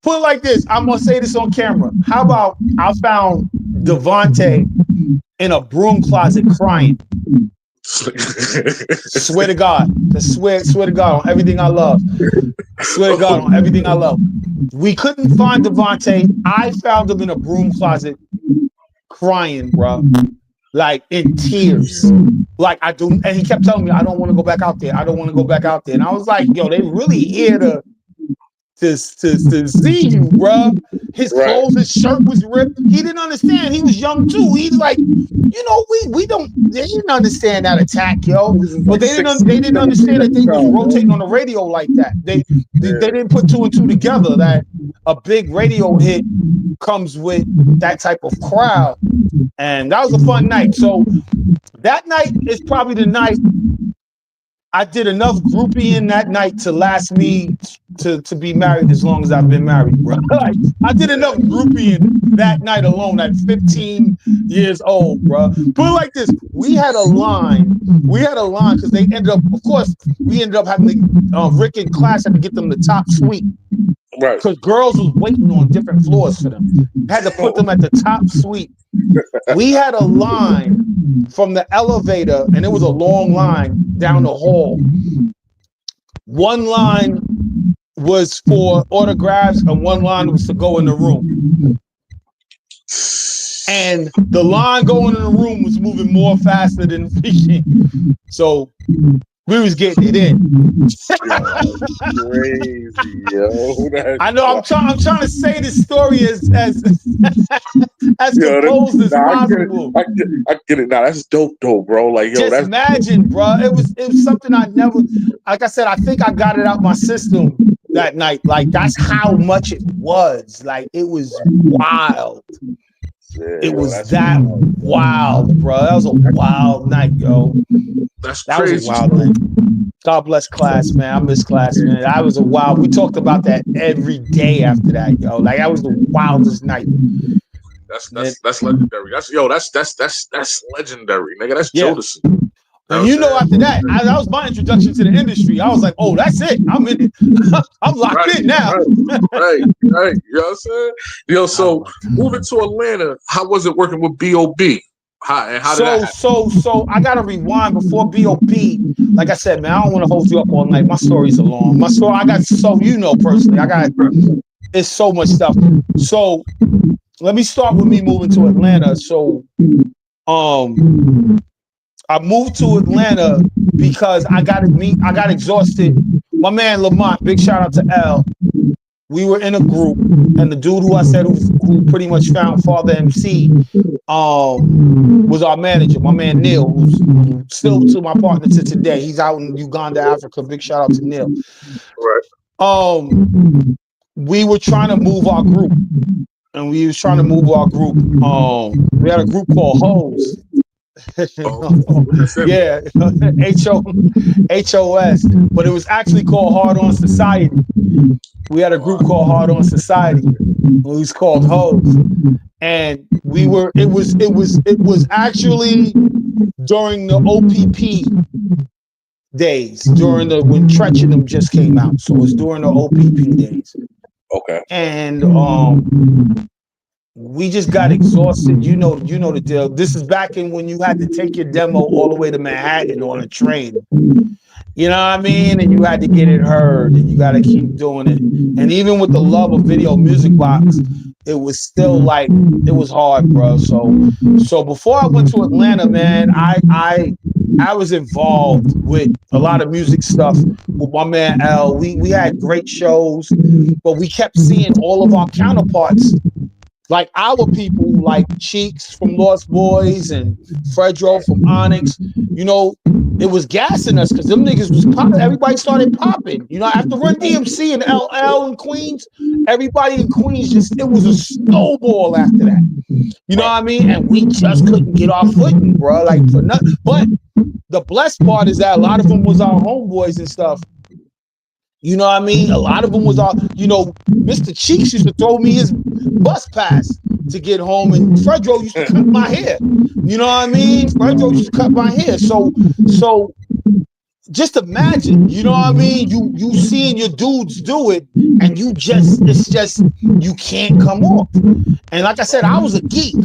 Speaker 7: Put it like this, I'm gonna say this on camera. How about I found Devontae in a broom closet crying? Swear to God. Swear to God on everything I love. Swear to God on everything I love. We couldn't find Devontae. I found him in a broom closet crying, bro. Like in tears. Like I do, and he kept telling me, I don't want to go back out there. I don't want to go back out there. And I was like, yo, they really here to see you, bro. His clothes, his shirt was ripped. He didn't understand. He was young too. He's like, we don't. They didn't understand that attack, yo. But they didn't understand that they was rotating on the radio like that. They didn't put two and two together. That a big radio hit comes with that type of crowd, and that was a fun night. So that night is probably the night. I did enough groupieing that night to last me to be married as long as I've been married, bro. Like, I did enough groupieing that night alone at 15 years old, bro. Put it like this, we had a line because they ended up, of course, we ended up having Rick and Class had to get them the top suite. Right. Because girls was waiting on different floors for them. Had to put them at the top suite. We had a line from the elevator, and it was a long line down the hall. One line was for autographs, and one line was to go in the room. And the line going in the room was moving more faster than freaking. So we was getting it in.
Speaker 6: Crazy, yo.
Speaker 7: I know. I'm trying to say this story as composed as possible.
Speaker 6: I get it now. That's dope, bro. Like, yo,
Speaker 7: just imagine, bro. It was something I never. Like I said, I think I got it out my system that night. Like that's how much it was. Like it was wild. It was that wild, bro. That was a wild night, yo.
Speaker 6: That's
Speaker 7: That was a
Speaker 6: crazy.
Speaker 7: wild night. God bless class, man. I miss class, man. That was a wild. We talked about that every day after that, yo. Like that was the wildest night.
Speaker 6: That's legendary. That's legendary, nigga. That's
Speaker 7: Yeah.
Speaker 6: Jodeci.
Speaker 7: And you know, after that, that was my introduction to the industry. I was like, oh, that's it. I'm in it. I'm locked in now.
Speaker 6: Right. You know what I'm saying? Yo, so moving to Atlanta, how was it working with B.O.B.? How did that happen?
Speaker 7: So I gotta rewind before B.O.B. Like I said, man, I don't want to hold you up all night. My stories are long. Personally, it's so much stuff. So let me start with me moving to Atlanta. So I moved to Atlanta because I got exhausted. My man Lamont, big shout out to L. We were in a group, and the dude who I said who pretty much found Father MC was our manager, my man Neil, who's still to my partner to today. He's out in Uganda, Africa. Big shout out to Neil.
Speaker 6: Right.
Speaker 7: We were trying to move our group, and we was trying to move our group. We had a group called Hoes. Yeah, HOS, but it was actually called Hard On Society. We had a group called Hard On Society. It was called Hoes, and it was actually during the OPP days, during when Tretch and them just came out. So it was during the OPP days.
Speaker 6: Okay.
Speaker 7: And we just got exhausted. You know the deal. This is back in when you had to take your demo all the way to Manhattan on a train. You know what I mean? And you had to get it heard, and you got to keep doing it. And even with the love of Video Music Box, it was still like, it was hard, bro. So before I went to Atlanta, man, I was involved with a lot of music stuff with my man L. We had great shows, but we kept seeing all of our counterparts, like our people, like Cheeks from Lost Boys and Fredro from Onyx. You know, it was gassing us because them niggas was popping. Everybody started popping. You know, after Run DMC and LL in Queens, everybody in Queens it was a snowball after that. You know what I mean? And we just couldn't get our footing, bro. Like for nothing. But the blessed part is that a lot of them was our homeboys and stuff. You know what I mean? A lot of them was our, Mr. Cheeks used to throw me his bus pass to get home, and Fredro used to cut my hair. You know what I mean? Fredro used to cut my hair. So just imagine, you know what I mean? You seeing your dudes do it, and you can't come off. And like I said, I was a geek.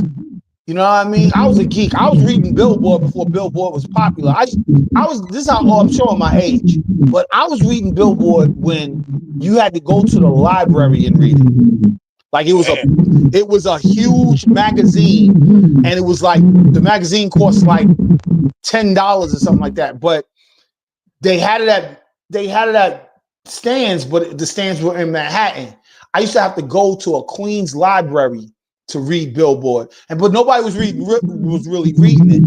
Speaker 7: You know what I mean? I was a geek. I was reading Billboard before Billboard was popular. This is how I'm showing my age. But I was reading Billboard when you had to go to the library and read it. Like it was a huge magazine, and it was like the magazine cost like $10 or something like that. But they had it at stands, but the stands were in Manhattan. I used to have to go to a Queens library to read Billboard, but nobody was really reading it.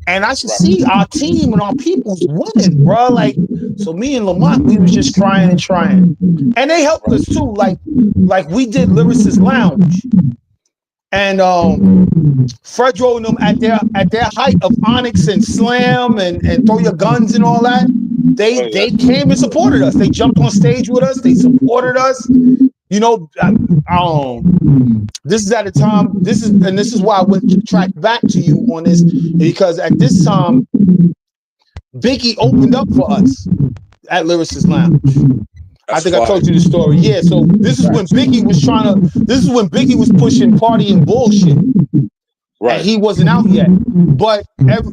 Speaker 7: And I should see our team and our people's winning, bro. Like, so me and Lamont, we was just trying, and they helped us too. Like we did Lyricist Lounge, and Fredro and them at their height of Onyx and Slam and Throw Your Guns and all that. They came and supported us. They jumped on stage with us. They supported us. You know, this is at a time. This is why I went to track back to you on this, because at this time, Biggie opened up for us at Lyricist Lounge. I think I told you the story. Yeah, so this is when Biggie was pushing Party and Bullshit. Right. And he wasn't out yet. But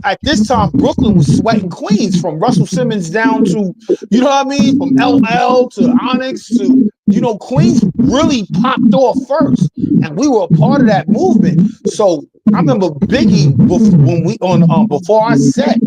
Speaker 7: at this time, Brooklyn was sweating Queens, from Russell Simmons down to, you know what I mean? From LL to Onyx to, Queens really popped off first. And we were a part of that movement. So I remember Biggie before I set,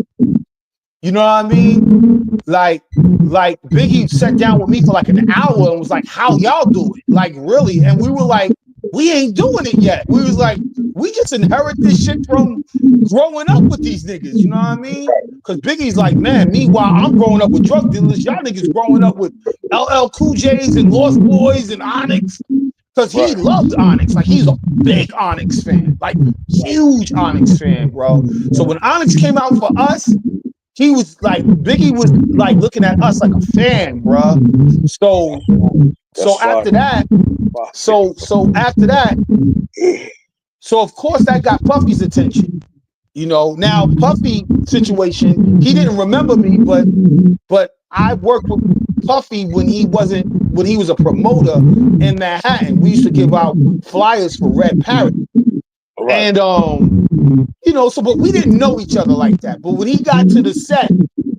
Speaker 7: you know what I mean? Like Biggie sat down with me for like an hour and was like, how y'all do it? Like, really? And we were like, we ain't doing it yet. We was like, we just inherit this shit from growing up with these niggas. You know what I mean? Because Biggie's like, man, meanwhile, I'm growing up with drug dealers. Y'all niggas growing up with LL Cool J's and Lost Boys and Onyx. because he loved Onyx. Like, he's a big Onyx fan, like huge Onyx fan, bro. So when Onyx came out for us, he was like, Biggie was like looking at us like a fan, bro. So after that, so of course that got Puffy's attention. You know, now Puffy situation, he didn't remember me, but I worked with Puffy when he was a promoter in Manhattan. We used to give out flyers for Red Parrot. Right. And you know, so but we didn't know each other like that. But when he got to the set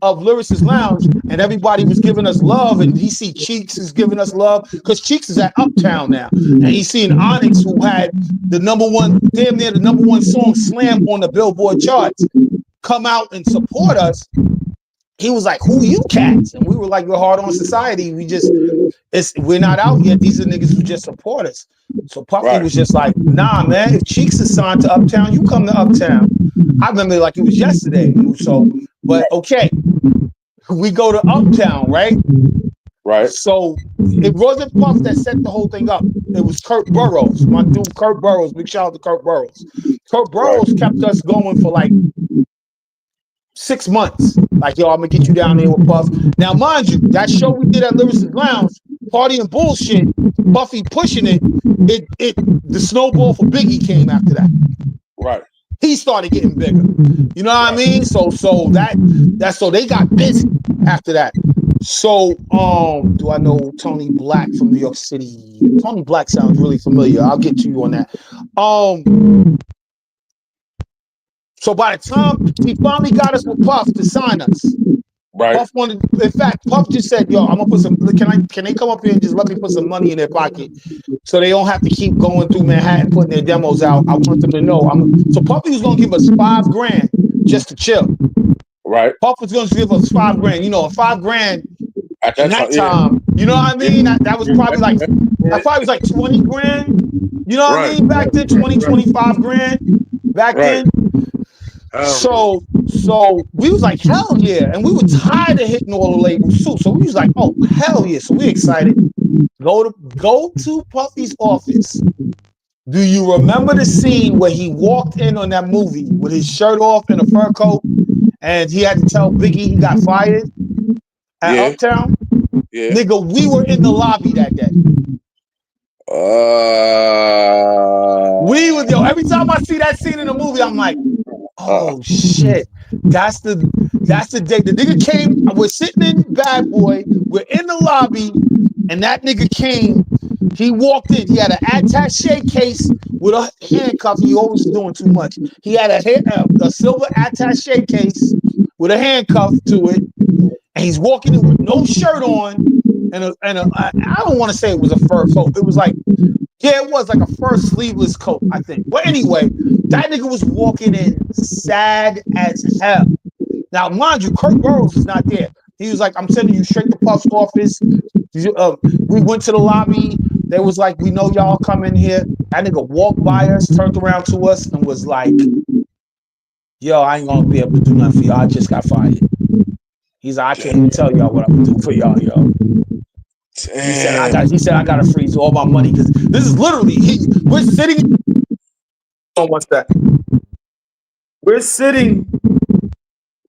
Speaker 7: of Lyricist Lounge and everybody was giving us love, and he see Cheeks is giving us love because Cheeks is at Uptown now, and he's seeing Onyx, who had damn near the number one song slam on the Billboard charts, come out and support us. He was like, "Who you cats?" And we were like, "We're hard on society. We're not out yet. These are niggas who just support us." So Puffy was just like, "Nah, man. If Cheeks is signed to Uptown, you come to Uptown." I remember like it was yesterday. So, but okay, we go to Uptown, right?
Speaker 6: Right.
Speaker 7: So it wasn't Puff that set the whole thing up. It was Kurt Burrows, my dude. Kurt Burrows. Big shout out to Kurt Burrows. Kurt Burrows kept us going for like 6 months. Like, yo, I'm gonna get you down there with Puff. Now, mind you, that show we did at Lyricist Lounge, Party and Bullshit, Puffy pushing it, the snowball for Biggie came after that.
Speaker 6: Right.
Speaker 7: He started getting bigger. You know what I mean? So they got busy after that. So, do I know Tony Black from New York City? Tony Black sounds really familiar. I'll get to you on that. So by the time he finally got us with Puff to sign us,
Speaker 6: right?
Speaker 7: Puff wanted. In fact, Puff just said, "Yo, I'm gonna put some. Can they come up here and just let me put some money in their pocket, so they don't have to keep going through Manhattan putting their demos out? I want them to know." So Puffy was gonna give us $5,000 just to chill.
Speaker 6: Right.
Speaker 7: Puff was gonna give us $5,000. You know, $5,000
Speaker 6: at
Speaker 7: that time. Yeah. You know what I mean? That was probably like that probably was like $20,000. You know what I mean? Back then, 20, $25,000 back then. So we was like, hell yeah. And we were tired of hitting all the labels too. So we was like, oh, hell yeah. So we excited. Go to Puffy's office. Do you remember the scene where he walked in on that movie with his shirt off and a fur coat, and he had to tell Biggie he got fired at Uptown? Yeah. Nigga, we were in the lobby that day. Every time I see that scene in the movie, I'm like, oh shit, that's the day the nigga came. We're sitting in Bad Boy, we're in the lobby, and that nigga came. He walked in. He had an attaché case with a handcuff. He always doing too much. He had a silver attaché case with a handcuff to it, and he's walking in with no shirt on, and I don't want to say it was a fur coat. It was like. Yeah, it was like a fur sleeveless coat, I think. But anyway, that nigga was walking in sad as hell. Now, mind you, Kurt Burrows is not there. He was like, I'm sending you straight to Puff's office. We went to the lobby. They was like, we know y'all come in here. That nigga walked by us, turned around to us, and was like, yo, I ain't gonna be able to do nothing for y'all. I just got fired. He's like, I can't even tell y'all what I'm gonna do for y'all, yo. He said, I gotta freeze all my money because this is literally we're sitting. Oh, what's that? We're sitting.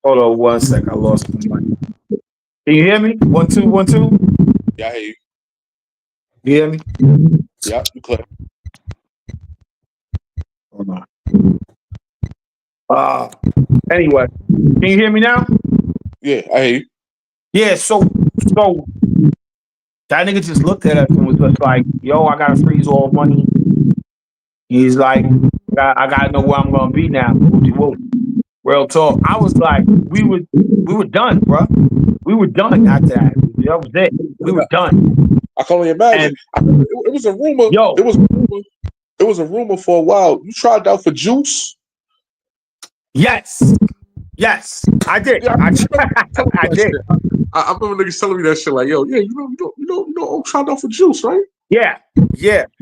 Speaker 7: Hold on 1 sec. I lost my mic. Can you hear me? 1 2 1 2.
Speaker 6: Yeah, I hear you.
Speaker 7: You hear me?
Speaker 6: Yeah, you clear.
Speaker 7: Hold on. Anyway, can you hear me now?
Speaker 6: Yeah, I hear you.
Speaker 7: Yeah, so that nigga just looked at us and was just like, yo, I gotta freeze all money. He's like, I gotta know where I'm gonna be now. Real talk. I was like, we were done, bro. We were done after that. That was it. We were done.
Speaker 6: I can only imagine. It was a rumor.
Speaker 7: Yo.
Speaker 6: It was a rumor for a while. You tried out for Juice?
Speaker 7: Yes, I did.
Speaker 6: Yeah,
Speaker 7: I did.
Speaker 6: I remember niggas telling me that shit like, yo, yeah, you know, I'm trying out for Juice, right?
Speaker 7: Yeah.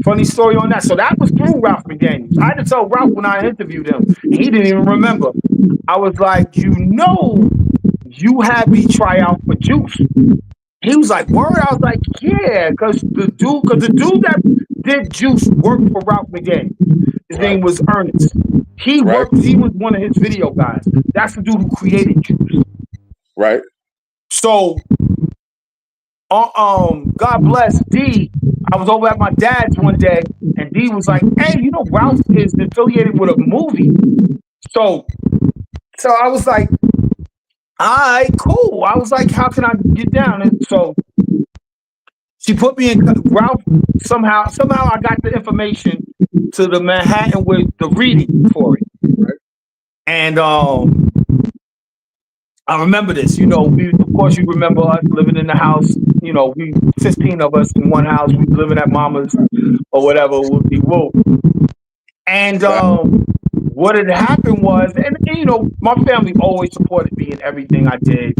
Speaker 7: Funny story on that. So that was through Ralph McDaniels. I had to tell Ralph when I interviewed him. He didn't even remember. I was like, you had me try out for Juice. He was like, word? I was like, yeah, because the dude that did Juice worked for Ralph McDaniel. His name was Ernest. He worked, he was one of his video guys. That's the dude who created Juice.
Speaker 6: Right.
Speaker 7: So God bless D. I was over at my dad's one day, and D was like, hey, you know, Ralph is affiliated with a movie. So I was like, all right, cool. I was like, how can I get down? And so she put me in Ralph. Somehow I got the information to the Manhattan with the reading for it. Right. And I remember this, you know, of course you remember us living in the house, you know, we 15 of us in one house, we living at mama's or whatever, whoop. And what had happened was, and you know, my family always supported me in everything I did,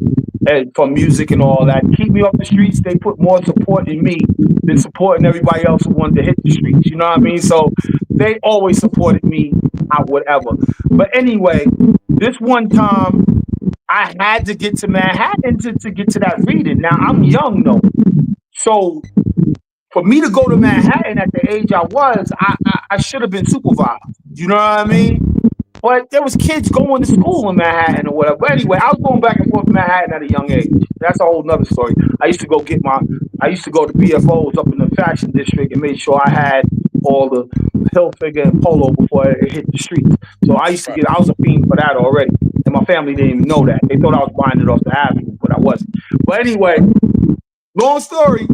Speaker 7: and from music and all that. Keep me off the streets, they put more support in me than supporting everybody else who wanted to hit the streets, you know what I mean? So they always supported me out whatever. But anyway, this one time, I had to get to Manhattan to get to that reading. Now, I'm young, though. So, for me to go to Manhattan at the age I was, I should have been supervised. You know what I mean? But there was kids going to school in Manhattan or whatever. But anyway, I was going back and forth to Manhattan at a young age. That's a whole nother story. I used to go to BFOs up in the fashion district and made sure I had all the Hilfiger and Polo before it hit the streets. So I was a fiend for that already. And my family didn't even know that. They thought I was buying it off the avenue, but I wasn't. But anyway, long story,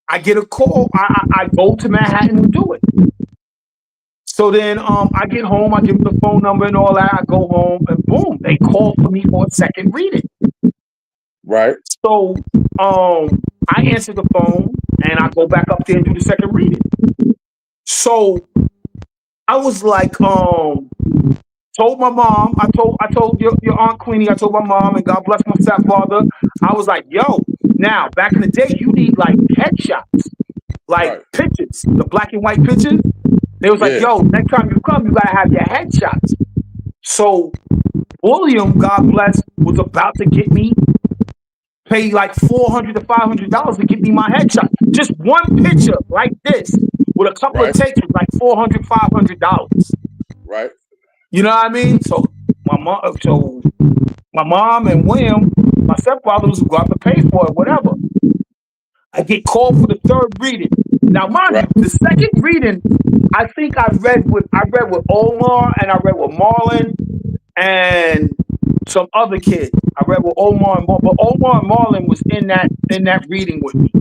Speaker 7: I get a call. I go to Manhattan to do it. So then I get home, I give them the phone number and all that. I go home and boom, they call for me for a second reading.
Speaker 6: Right.
Speaker 7: So I answer the phone and I go back up there and do the second reading. So I was like, told my mom, I told your Aunt Queenie, I told my mom, and God bless my stepfather. I was like, yo, now back in the day, you need like headshots, like pictures, the black and white pictures. They was like, yo, next time you come, you gotta have your headshots. So William, God bless, was about to get me pay like $400 to $500 to get me my headshot. Just one picture like this with a couple of takes was like $400, $500.
Speaker 6: Right.
Speaker 7: You know what I mean? So my mom and William, my stepfather, was going to pay for it, whatever. I get called for the third reading. Now, mind you, the second reading, I think I read with Omar and I read with Marlon and some other kid. I read with Omar and Marlon, but Omar and Marlon was in that reading with me.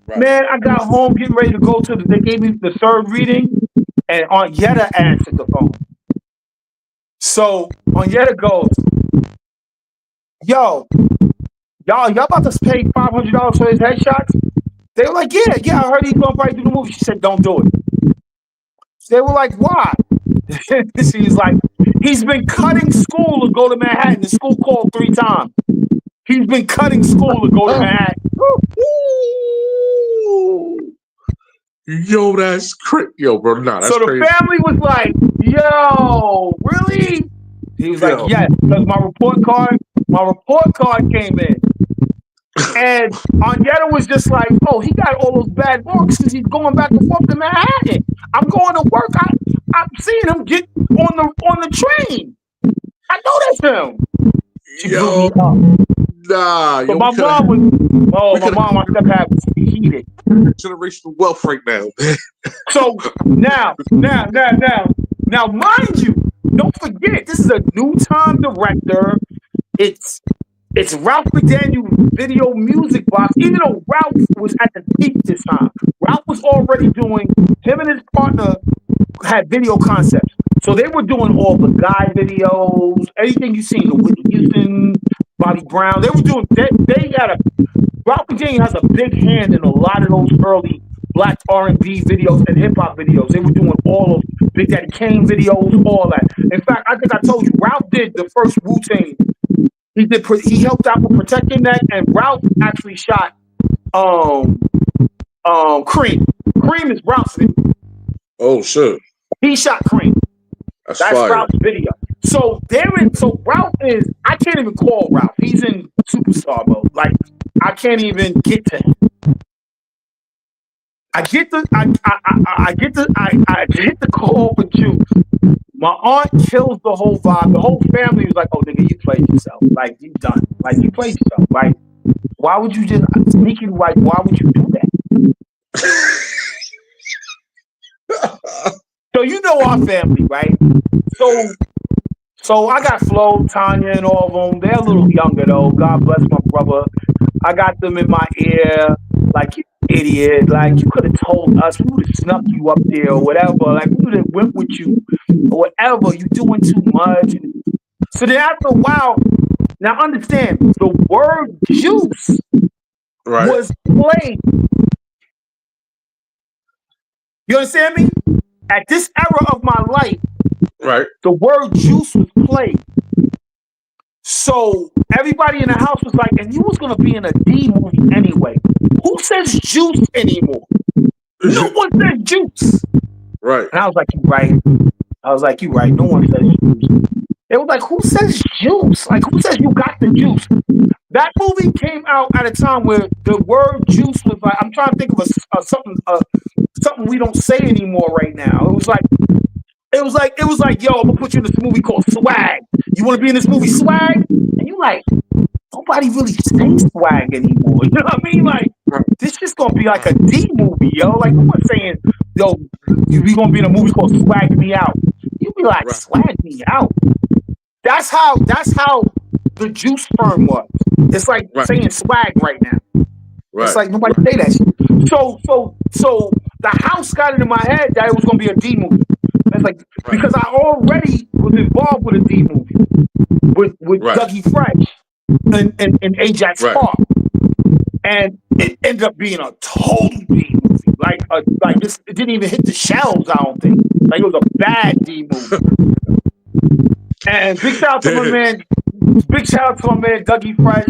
Speaker 7: Right. Man, I got home getting ready to go to they gave me the third reading, and Aunt Yetta answered the phone. So Aunt Yetta goes, yo, y'all about to pay $500 for his headshots? They were like, yeah, I heard he's gonna probably do the movie. She said, don't do it. They were like, why? She was like, he's been cutting school to go to Manhattan. The school called 3 times. He's been cutting school to go to Manhattan.
Speaker 6: Yo, that's crazy. Yo, bro, nah, that's
Speaker 7: so the
Speaker 6: crazy.
Speaker 7: family was like, yo, really? He was like, yes, because my report card came in. And Aunt Yetta was just like, oh, he got all those bad marks because he's going back and forth to Manhattan. I'm going to work. I'm seeing him get on the train. I know that's him. She blew me up.
Speaker 6: Nah,
Speaker 7: so my mom was, my mom, my stepdad was heated.
Speaker 6: Generational wealth right now.
Speaker 7: So now, mind you, don't forget, this is a new time director. It's Ralph McDaniel Video Music Box, even though Ralph was at the peak this time. Ralph was already doing, him and his partner had video concepts. So they were doing all the Guy videos, anything you've seen, the Whitney Houston, Bobby Brown. They were doing, Ralph McDaniel has a big hand in a lot of those early black R&B videos and hip hop videos. They were doing all of Big Daddy Kane videos, all that. In fact, I think I told you, Ralph did the first Wu-Tang. He helped out with Protecting That, and Ralph actually shot Cream. Cream is Ralph's video.
Speaker 6: Oh shit.
Speaker 7: He shot Cream. That's Ralph's video. So Ralph is, I can't even call Ralph. He's in superstar mode. Like
Speaker 8: I can't even get to him. I hit the call for Juice. My aunt kills the whole vibe. The whole family was like, "Oh, nigga, you played yourself. Like, you done. Like, you played yourself. Like, why would you just sneaking? Like, why would you do that?" So you know our family, right? So I got Flo, Tanya, and all of them. They're a little younger though. God bless my brother. I got them in my ear, like, you idiot. Like, you could have told us. We would have snuck you up there or whatever. Like, we would have went with you or whatever. You doing too much. So then after a while, now understand, the word juice was played. You understand me? At this era of my life, the word juice was played. So everybody in the house was like, and you was going to be in a D movie anyway. Who says juice anymore? No one says juice.
Speaker 6: Right.
Speaker 8: And I was like, you right. You right. No one says juice. They were like, who says juice? Like, who says you got the juice? That movie came out at a time where the word juice was like, I'm trying to think of something we don't say anymore right now. It was like, yo, I'm gonna put you in this movie called Swag. You want to be in this movie Swag? And you like, nobody really says Swag anymore. You know what I mean? Like, this just gonna be like a D movie, yo. Like, no one's saying, yo, we gonna be in a movie called Swag Me Out. You be like, Swag Me Out. That's how the juice firm was. It's like saying swag right now. It's like nobody say that shit. So the house got into my head that it was gonna be a D movie. It's like because I already was involved with a D movie with Dougie Fresh and Ajax Park, and it ended up being a total D movie. Like this, it didn't even hit the shelves. I don't think. Like, it was a bad D movie. And big shout out to my man. Big shout out to my man Dougie Fresh,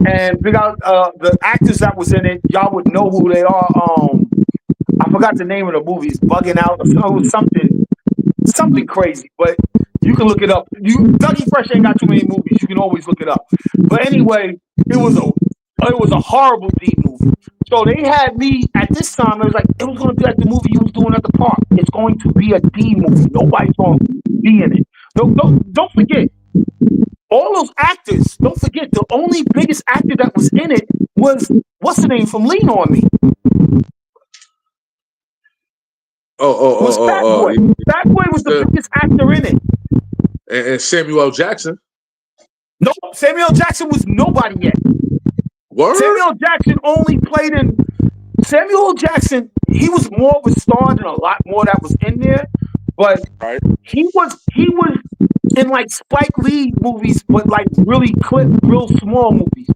Speaker 8: and big out the actors that was in it. Y'all would know who they are. I forgot the name of the movie. It's Bugging Out. It was something crazy, but you can look it up. Dougie Fresh ain't got too many movies. You can always look it up. But anyway, it was a horrible D movie. So they had me at this time. It was going to be like the movie you was doing at the park. It's going to be a D movie. Nobody's going to be in it. Don't forget. All those actors, don't forget, the only biggest actor that was in it was, what's the name from Lean On Me? Fat Boy. Fat Boy was the biggest actor in it.
Speaker 6: And Samuel L. Jackson.
Speaker 8: No, Samuel L. Jackson was nobody yet.
Speaker 6: Word?
Speaker 8: Samuel L. Jackson only played in... Samuel L. Jackson, he was more of a star than a lot more that was in there, but he was in like Spike Lee movies, but like really real small movies.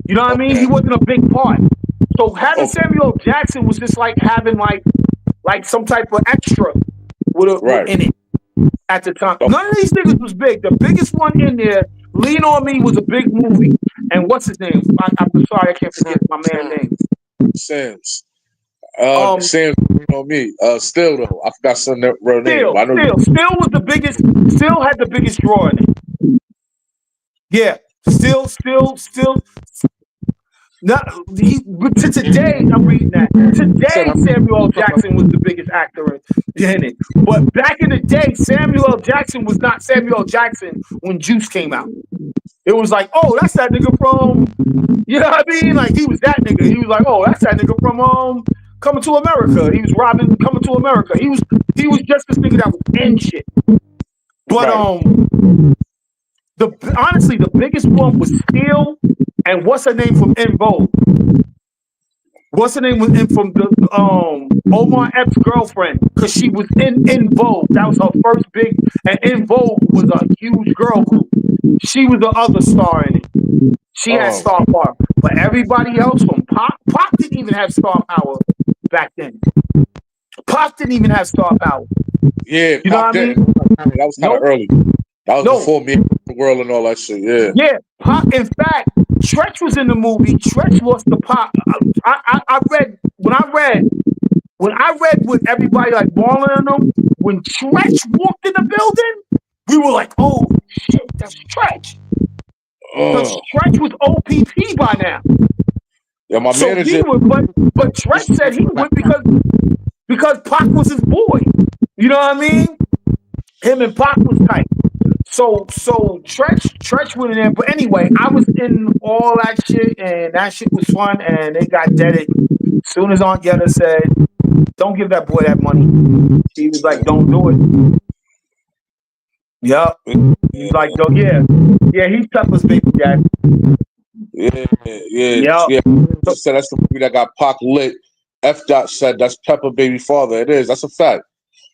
Speaker 8: You know what I mean? He wasn't a big part. So having Samuel L. Jackson was just like having like some type of extra in it at the time. None of these niggas was big. The biggest one in there, Lean On Me, was a big movie. And what's his name? I'm sorry, I can't forget my man's name.
Speaker 6: Sam's. Sam's on me. Still though, I forgot some real name.
Speaker 8: Still was the biggest. Still had the biggest draw in it. Yeah, still. Not to today, I'm reading that. Today, Samuel L. Jackson was the biggest actor in it. But back in the day, Samuel L. Jackson was not Samuel L. Jackson when Juice came out. It was like, oh, that's that nigga from, you know what I mean? Like, he was that nigga. He was like, oh, that's that nigga from Coming to America. He was robbing Coming to America. He was just this nigga that was in shit. But honestly, the biggest one was Steel and what's her name from En Vogue. What's her name from the Omar Epps' girlfriend, because she was in En Vogue. That was her first big, and En Vogue was a huge girl group. She was the other star in it. She had star power, but everybody else from Pop didn't even have star power back then. Pop didn't even have star power.
Speaker 6: Yeah,
Speaker 8: you know what I mean?
Speaker 6: That was kind of early. That was before Me the World and all that shit. Yeah.
Speaker 8: Yeah. Pop. In fact, Tretch was in the movie. Tretch lost the Pop. I read what everybody like Marlon and them. When Tretch walked in the building, we were like, "Oh shit, that's Tretch." Because Tretch was OPP by now.
Speaker 6: Yeah, my
Speaker 8: So
Speaker 6: manager.
Speaker 8: he would, but Trent said he would because Pac was his boy. You know what I mean? Him and Pac was tight. So Tretch went in there. But anyway, I was in all that shit, and that shit was fun, and they got deaded. As soon as Aunt Yetta said, "Don't give that boy that money," he was like, "Don't do it." Yep. He's like, "Oh yeah, he's Pepper's baby dad."
Speaker 6: Yeah.
Speaker 8: Yep.
Speaker 6: So, said that's the movie that got Pac lit. F. Dot said that's Pepper baby father. It is. That's a fact.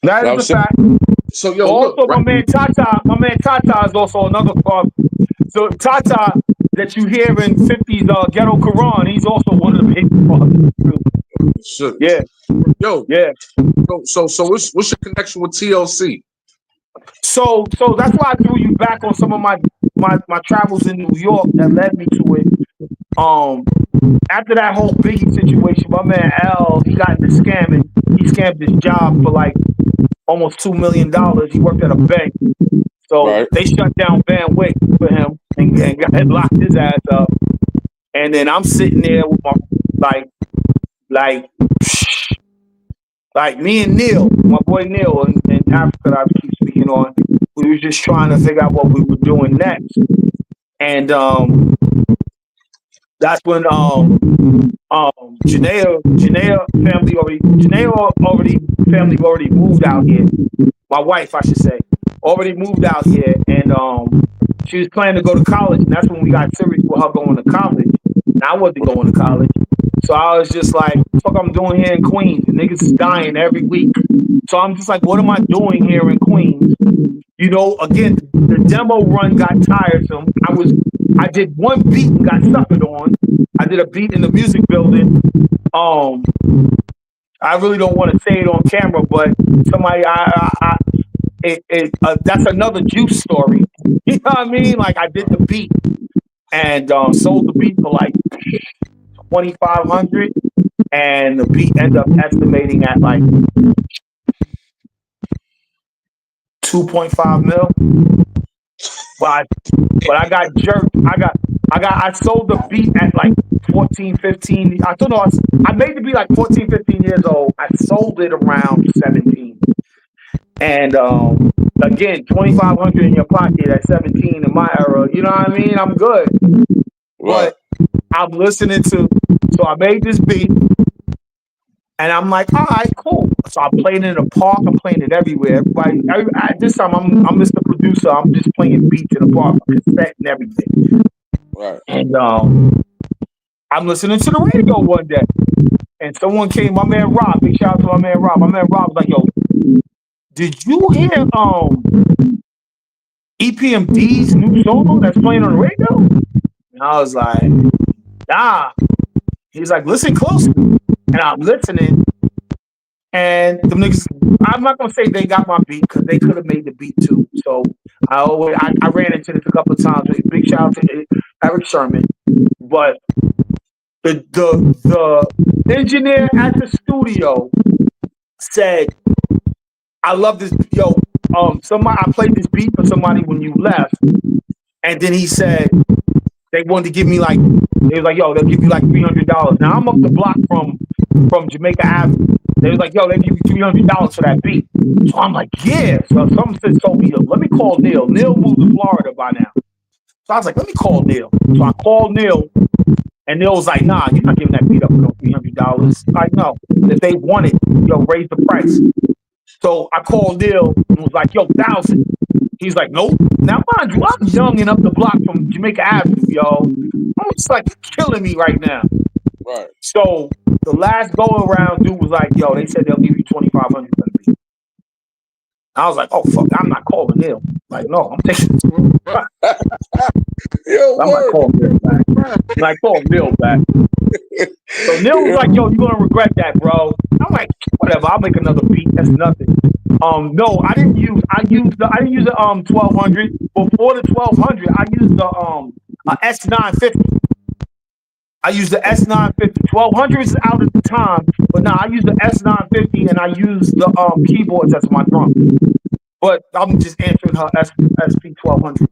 Speaker 8: That is a fact.
Speaker 6: So yo,
Speaker 8: also,
Speaker 6: look,
Speaker 8: my man Tata is also another part. So Tata that you hear in 50s Ghetto Quran, he's also one of the baby fathers.
Speaker 6: Shit.
Speaker 8: Yeah.
Speaker 6: Yo.
Speaker 8: Yeah.
Speaker 6: So what's your connection with TLC?
Speaker 8: So that's why I threw you back on some of my travels in New York that led me to it. After that whole Biggie situation, my man Al, he got into scamming. He scammed his job for like almost $2 million. He worked at a bank. So they shut down Van Wyck for him and got locked his ass up. And then I'm sitting there with my like me and Neil, my boy Neil in Africa that I keep speaking on. We were just trying to figure out what we were doing next. And that's when Janaea family already moved out here. My wife, I should say, already moved out here, and she was planning to go to college, and that's when we got serious with her going to college. And I wasn't going to college, so I was just like, "Fuck, I'm doing here in Queens. The niggas is dying every week." So I'm just like, "What am I doing here in Queens?" You know, again, the demo run got tiresome. I did one beat and got suffered on. I did a beat in the music building. I really don't want to say it on camera, but somebody, that's another Juice story. You know what I mean? Like, I did the beat and sold the beat for like $2,500, and the beat ended up estimating at like 2.5 mil. But I got jerked. I sold the beat at like 14, 15. I don't know. I made the beat like 14, 15 years old. I sold it around 17. And again, 2,500 in your pocket at 17 in my era. You know what I mean? I'm good. But I'm listening to. So I made this beat. And I'm like, all right, cool. So I'm playing it in the park. I'm playing it everywhere. At this time, I'm Mr. Producer. I'm just playing beats in the park, cassette and everything.
Speaker 6: Right.
Speaker 8: And I'm listening to the radio one day, and someone came. My man Rob. Big shout out to my man Rob. My man Rob was like, "Yo, did you hear EPMD's new song that's playing on the radio?" And I was like, "Nah." He's like, "Listen close." And I'm listening, and the niggas, I'm not gonna say they got my beat because they could have made the beat too. So I ran into this a couple of times. Big shout out to Eric Sherman, but the engineer at the studio said, "I love this. Yo, I played this beat for somebody when you left," and then he said they wanted to give me like, they was like, "Yo, they'll give you like $300." Now I'm up the block from Jamaica Avenue. They was like, "Yo, they give you $300 for that beat." So I'm like, "Yeah." So someone told me, "Let me call Neil." Neil moved to Florida by now. So I was like, "Let me call Neil." So I called Neil, and Neil was like, "Nah, you're not giving that beat up for no $300." Like, no, if they want it, raise the price. So I called Neil and was like, "Yo, 1,000." He's like, "Nope." Now, mind you, I'm young and up the block from Jamaica Avenue, yo. I'm just like, killing me right now.
Speaker 6: Right.
Speaker 8: So the last go around, dude was like, "Yo, they said they'll give you $2,500 for the beat." I was like, "Oh fuck, I'm not calling Neil." Like, no, I'm taking this room. I'm not calling Neil back. I called Neil back. So Neil was like, "Yo, you're gonna regret that, bro." I'm like, "Whatever, I'll make another beat. That's nothing." No, I didn't use the 1,200. Before the 1,200, I used the S950. I used the S950. 1,200 is out at the time, but now I use the S950 and I use the keyboards as my drum. But I'm just answering her SP 1200.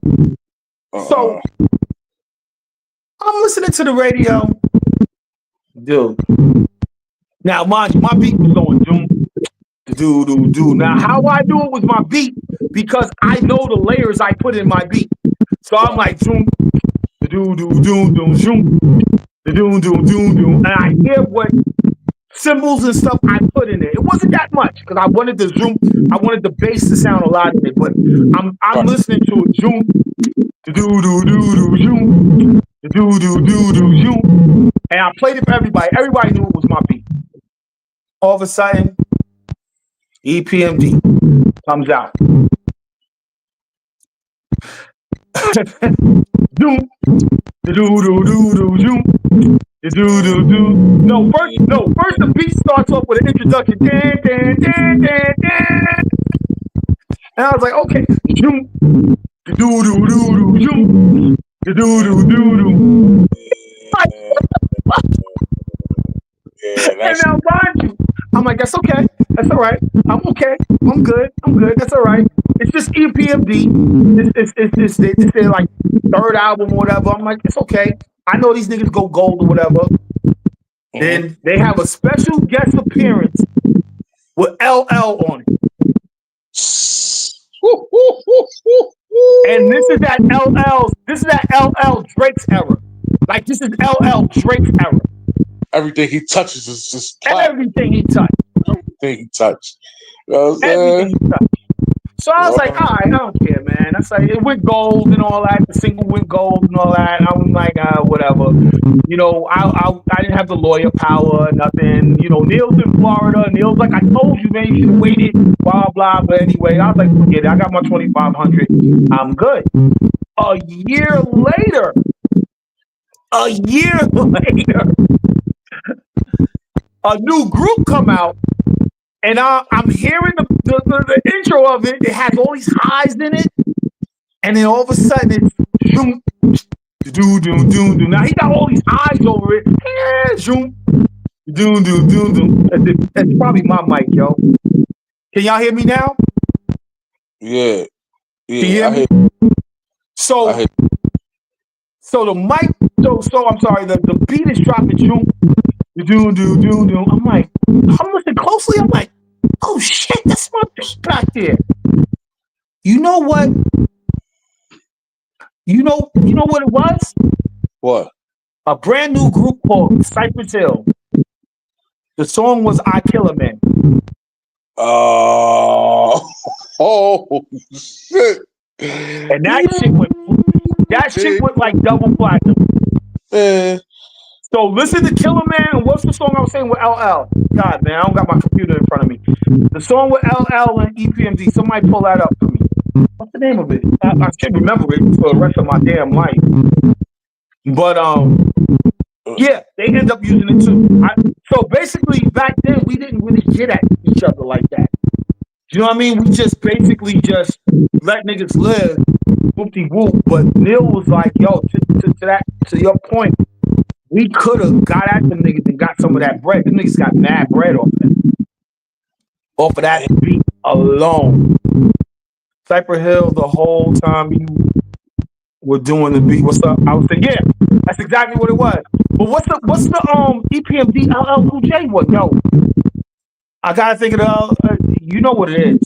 Speaker 8: So I'm listening to the radio, Dude. Now, mind you, my beat was going do. Now, how I do it with my beat, because I know the layers I put in my beat. So I'm like, zoom, do, zoom, and I hear what symbols and stuff I put in it. It wasn't that much because I wanted the zoom, I wanted the bass to sound a lot in it, but I'm listening to it, zoom, zoom, zoom, and I played it for everybody. Everybody knew it was my beat. All of a sudden, EPMD comes out. Doom, zoom. First the beat starts off with an introduction. And I was like, okay. Zoom. And now mind you, I'm like, that's okay. That's all right. I'm okay. I'm good. That's all right. It's just EPMD. It's their like third album or whatever. I'm like, it's okay. I know these niggas go gold or whatever. Mm-hmm. Then they have a special guest appearance with LL on it. And this is that LL Drake's era. Like, this is LL Drake's era.
Speaker 6: Everything he touches is just
Speaker 8: everything he touched.
Speaker 6: Everything he touched. You know what I'm saying?
Speaker 8: Everything he touched. So I was like, all right, I don't care, man. That's like, it went gold and all that. The single went gold and all that. I was like, whatever. You know, I didn't have the lawyer power or nothing. You know, Neil's in Florida. Neil's like, I told you, man, you should have waited, blah, blah. But anyway, I was like, forget it. I got my 2,500. I'm good. A year later, a new group come out. And I'm hearing the intro of it. It has all these highs in it. And then all of a sudden it's zoom, do. Now he got all these highs over it. Zoom, do. That's probably my mic, yo. Can y'all hear me now?
Speaker 6: Yeah.
Speaker 8: Can you hear me? So the mic, so I'm sorry, the beat is dropping, zoom. Do. I'm like, I'm listening closely. I'm like, oh shit, that's my beat back there. You know what? You know what it was?
Speaker 6: What?
Speaker 8: A brand new group called Cypress Hill. The song was "I Kill a Man."
Speaker 6: Oh shit!
Speaker 8: And that shit went like double platinum. So listen to Killer Man, and what's the song I was saying with LL? God, man, I don't got my computer in front of me. The song with LL and EPMD, somebody pull that up for me. What's the name of it? I can't remember it for the rest of my damn life. But, yeah, they end up using it too. So basically, back then, we didn't really get at each other like that. You know what I mean? We just basically just let niggas live, whoop-de-whoop. But Neil was like, yo, to your point, we could have got at them niggas and got some of that bread. Them niggas got mad bread off of that beat alone. Cypress Hill, the whole time you were doing the beat, what's up? I was saying, yeah, that's exactly what it was. But what's the EPMD LL Cool J one? Yo, I gotta think of the you know what it is.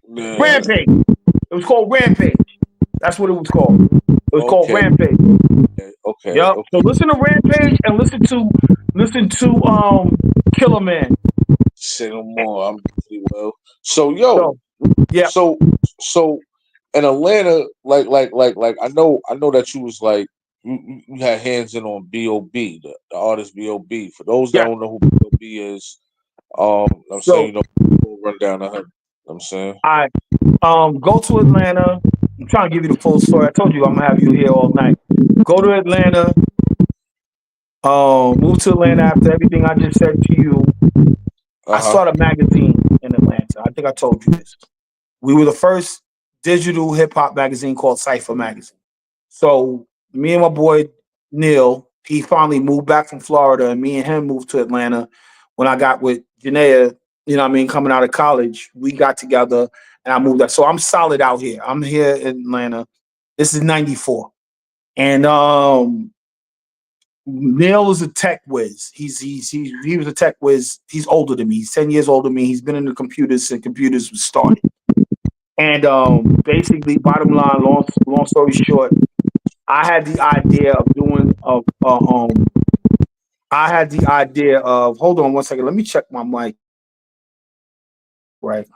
Speaker 8: Yeah. Rampage. It was called Rampage. That's what it was called. It was called Rampage.
Speaker 6: Okay.
Speaker 8: Yep. Okay. So listen to Rampage and listen to Killer Man.
Speaker 6: Say no more. I'm pretty well. So yo,
Speaker 8: yeah.
Speaker 6: So in Atlanta, like I know that you was like you had hands in on B.O.B. the artist B.O.B. For those that don't know who B.O.B. is, I'm saying, you know, run down on her. I'm saying.
Speaker 8: I go to Atlanta. I'm trying to give you the full story. I told you I'm gonna have you here all night. Go to Atlanta. Move to Atlanta after everything I just said to you. I started a magazine in Atlanta. I think I told you this. We were the first digital hip hop magazine called Cypher Magazine. So me and my boy Neil, he finally moved back from Florida, and me and him moved to Atlanta when I got with Janaea. You know what I mean? Coming out of college, we got together and I moved out. So I'm solid out here. I'm here in Atlanta. This is 94. And Neil is a tech whiz. He was a tech whiz. He's older than me. He's 10 years older than me. He's been in the computers since computers was started. And basically, bottom line, long story short, I had the idea of doing I had the idea of, hold on one second. Let me check my mic. Right.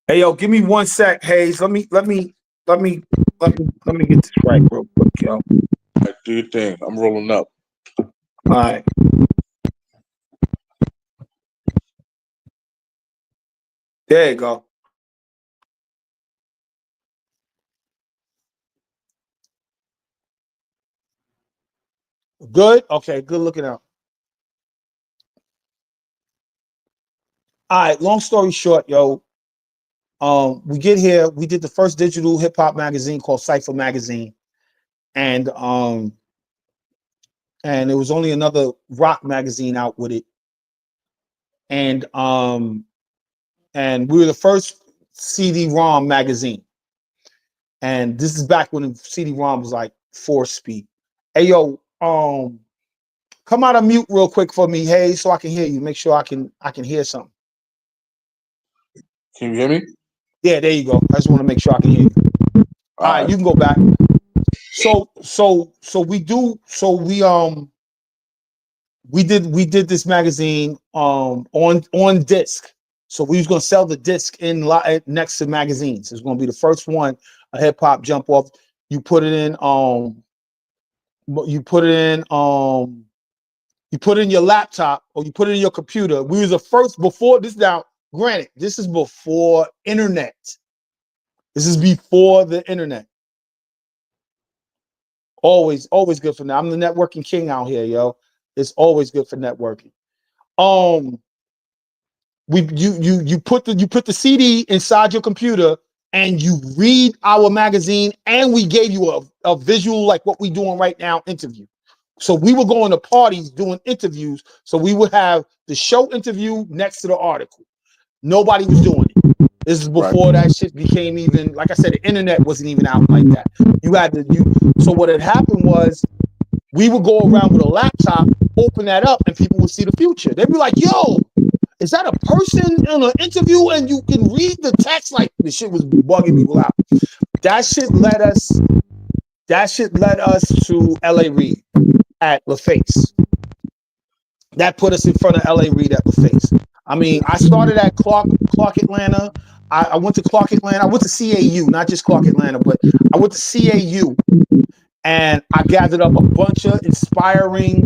Speaker 8: Hey yo, give me 1 sec, Hayes. Let me get this right real quick, yo.
Speaker 6: All right, do your thing. I'm rolling up.
Speaker 8: All right. There you go.
Speaker 7: Good? Okay, good looking out. All right, long story short, yo. We get here, we did the first digital hip hop magazine called Cypher Magazine. And there was only another rock magazine out with it. And we were the first CD-ROM magazine. And this is back when the CD-ROM was like 4-speed. Hey yo, come out of mute real quick for me, hey, so I can hear you. Make sure I can hear something.
Speaker 6: Can you hear me?
Speaker 7: Yeah, there you go. I just want to make sure I can hear you. All right, you can go back. We did this magazine on disc. So we was gonna sell the disc in next to magazines. It's gonna be the first one, a hip hop jump off. You put it in your laptop or you put it in your computer. We was the first before this. Now, granted, this is before internet. This is before the internet. Always good for now. I'm the networking king out here, yo. It's always good for networking. You put the CD inside your computer and you read our magazine, and we gave you a visual like what we doing right now, interview. So we were going to parties doing interviews. So we would have the show interview next to the article. Nobody was doing it. This is before that shit became even, like I said, the internet wasn't even out like that. So what had happened was we would go around with a laptop, open that up, and people would see the future. They'd be like, yo, is that a person in an interview and you can read the text? Like, the shit was bugging people out. That shit led us to L.A. Reid at LaFace. That put us in front of L.A. Reid at LaFace. I mean, I started at Clark Atlanta. I went to Clark Atlanta. I went to CAU, not just Clark Atlanta, but I went to CAU, and I gathered up a bunch of inspiring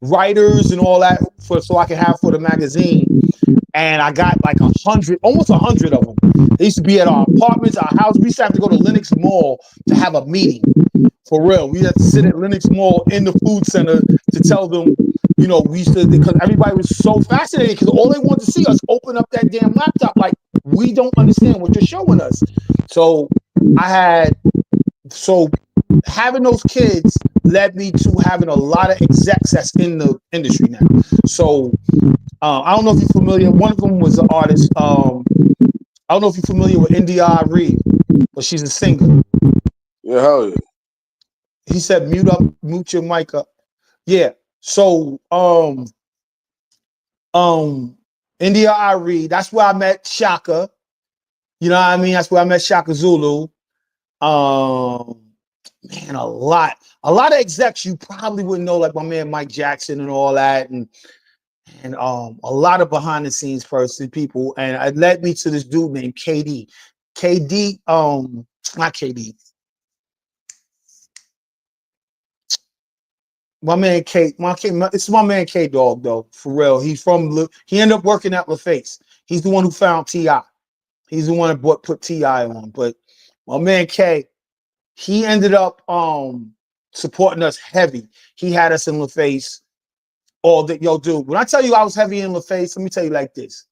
Speaker 7: writers and all that so I could have for the magazine. And I got like 100, almost 100 of them. They used to be at our apartments, our house. We used to have to go to Lenox Mall to have a meeting. For real. We had to sit at Lenox Mall in the food center to tell them, you know, we used to, because everybody was so fascinated because all they wanted to see us open up that damn laptop. Like, we don't understand what you're showing us. So having those kids led me to having a lot of execs that's in the industry now. So I don't know if you're familiar. One of them was an artist. I don't know if you're familiar with India Reed, but she's a singer.
Speaker 6: Yeah, hell yeah.
Speaker 7: He said, mute your mic up. Yeah. So India Reed, that's where I met Shaka. You know what I mean? That's where I met Shaka Zulu. Man, a lot of execs you probably wouldn't know, like my man Mike Jackson and all that, and a lot of behind the scenes people, and it led me to this dude named KD. Not KD. My man K, it's my man K Dog though, for real. He ended up working at LaFace. He's the one who found T.I. He's the one that put T.I. on. But my man K, he ended up supporting us heavy. He had us in LaFace all that. Yo, dude, when I tell you I was heavy in LaFace, let me tell you like this.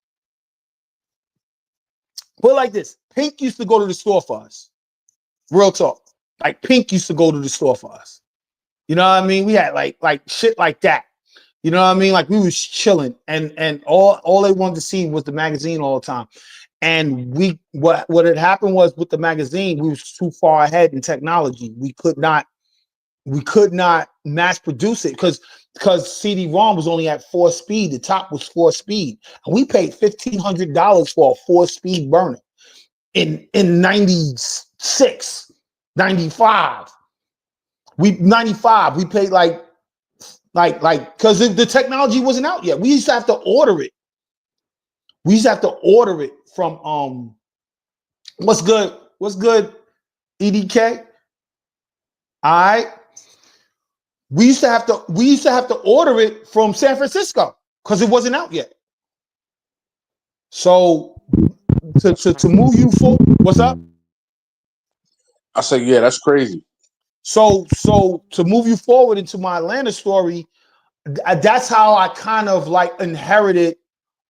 Speaker 7: Put it like this. Pink used to go to the store for us. Real talk. Like Pink used to go to the store for us. You know what I mean? We had like shit like that. You know what I mean? Like we was chilling, and all they wanted to see was the magazine all the time. And what had happened was with the magazine, we was too far ahead in technology. We could not we could not mass produce it because CD-ROM was only at 4-speed. The top was 4-speed. And we paid $1,500 for a 4-speed burner in 96, 95. We paid like because the technology wasn't out yet. We used to have to order it. We used to have to order it from what's good, EDK. All right. We used to have to order it from San Francisco because it wasn't out yet. So to move you forward, what's up?
Speaker 6: I say, yeah, that's crazy.
Speaker 7: So to move you forward into my Atlanta story, that's how I kind of like inherited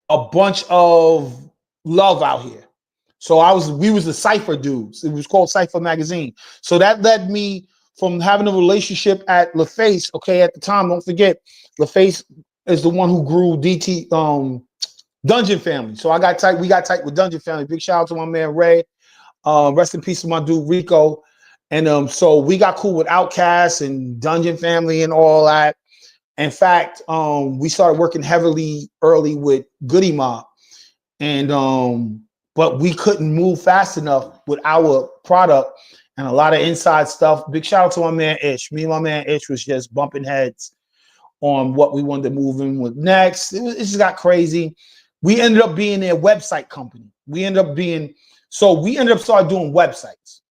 Speaker 7: a bunch of love out here. So we was the Cypher dudes. It was called Cypher Magazine. So that led me from having a relationship at LaFace. Okay, at the time, don't forget, LaFace is the one who grew DT Dungeon Family. So we got tight with Dungeon Family. Big shout out to my man Ray. Rest in peace to my dude Rico. And so we got cool with Outkast and Dungeon Family and all that. In fact, we started working heavily early with Goody Mob. And but we couldn't move fast enough with our product and a lot of inside stuff. Big shout out to my man Ish. Me and my man Ish was just bumping heads on what we wanted to move in with next. It just got crazy. We ended up being a website company. We ended up started doing websites.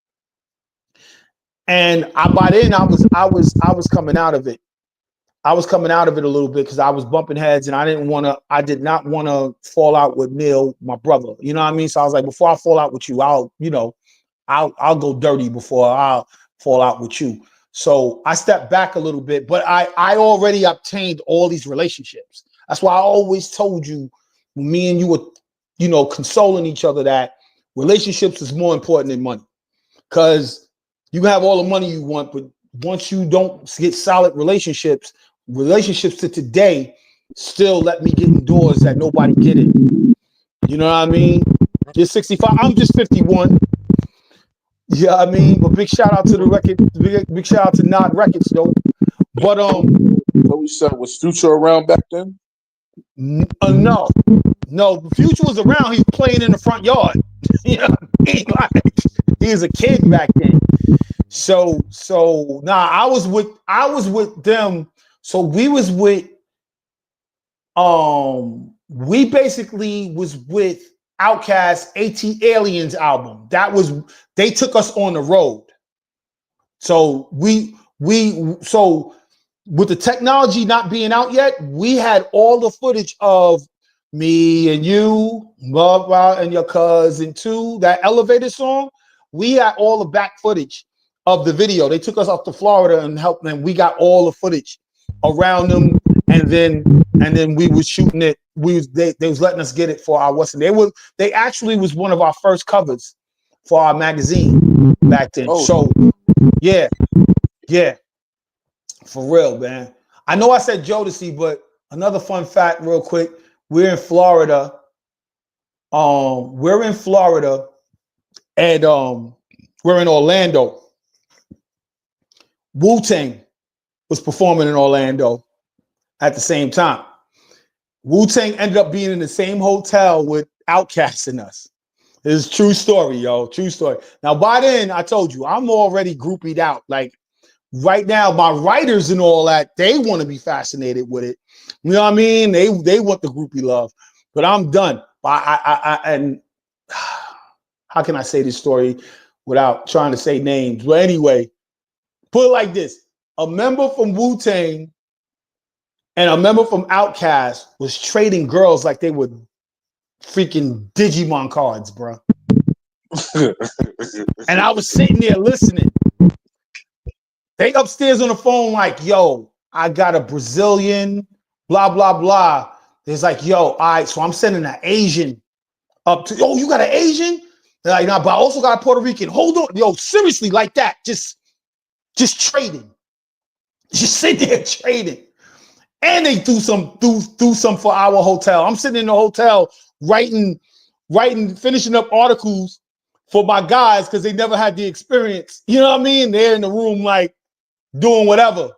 Speaker 7: And by then I was coming out of it. I was coming out of it a little bit because I was bumping heads and I did not want to fall out with Neil, my brother. You know what I mean? So I was like, before I fall out with you, I'll go dirty before I'll fall out with you. So I stepped back a little bit, but I already obtained all these relationships. That's why I always told you, me and you were, consoling each other that relationships is more important than money. Because you can have all the money you want, but once you don't get solid relationships to today still let me get in doors that nobody get in. You know what I mean? You're 65. I'm just 51. Yeah, I mean, but big shout out to the record. Big shout out to Nod Records though. But
Speaker 6: What we said, was Future around back then?
Speaker 7: No. Future was around. He was playing in the front yard. You know what I mean? Like, he was a kid back then. So I was with them. So we was with we basically was with Outkast AT Aliens album. They took us on the road. So so with the technology not being out yet, we had all the footage of me and you, Love and your cousin too, that elevator song. We had all the back footage of the video. They took us up to Florida and helped them. We got all the footage around them, and then we was shooting it. They was letting us get it for our Western. They actually was one of our first covers for our magazine back then. Oh. So yeah, for real, man. I know I said Jodeci, but another fun fact, real quick. We're in Florida. And we're in Orlando. Wu-Tang was performing in Orlando at the same time. Wu-Tang ended up being in the same hotel with Outkast and us. It's a true story, yo. True story. Now, by then, I told you, I'm already groupied out. Like, right now, my writers and all that, they want to be fascinated with it. You know what I mean? They want the groupie love. But I'm done. And how can I say this story without trying to say names? But anyway, put it like this. A member from Wu-Tang and a member from Outkast was trading girls like they were freaking Digimon cards, bro. And I was sitting there listening. They upstairs on the phone like, yo, I got a Brazilian, blah, blah, blah. It's like, yo, all right, so I'm sending an Asian up to, oh, you got an Asian? They're like, no, but I also got a Puerto Rican. Hold on. Yo, seriously, like that. Just trading. Just sit there trading. And they do some for our hotel. I'm sitting in the hotel writing, finishing up articles for my guys because they never had the experience. You know what I mean? They're in the room like doing whatever.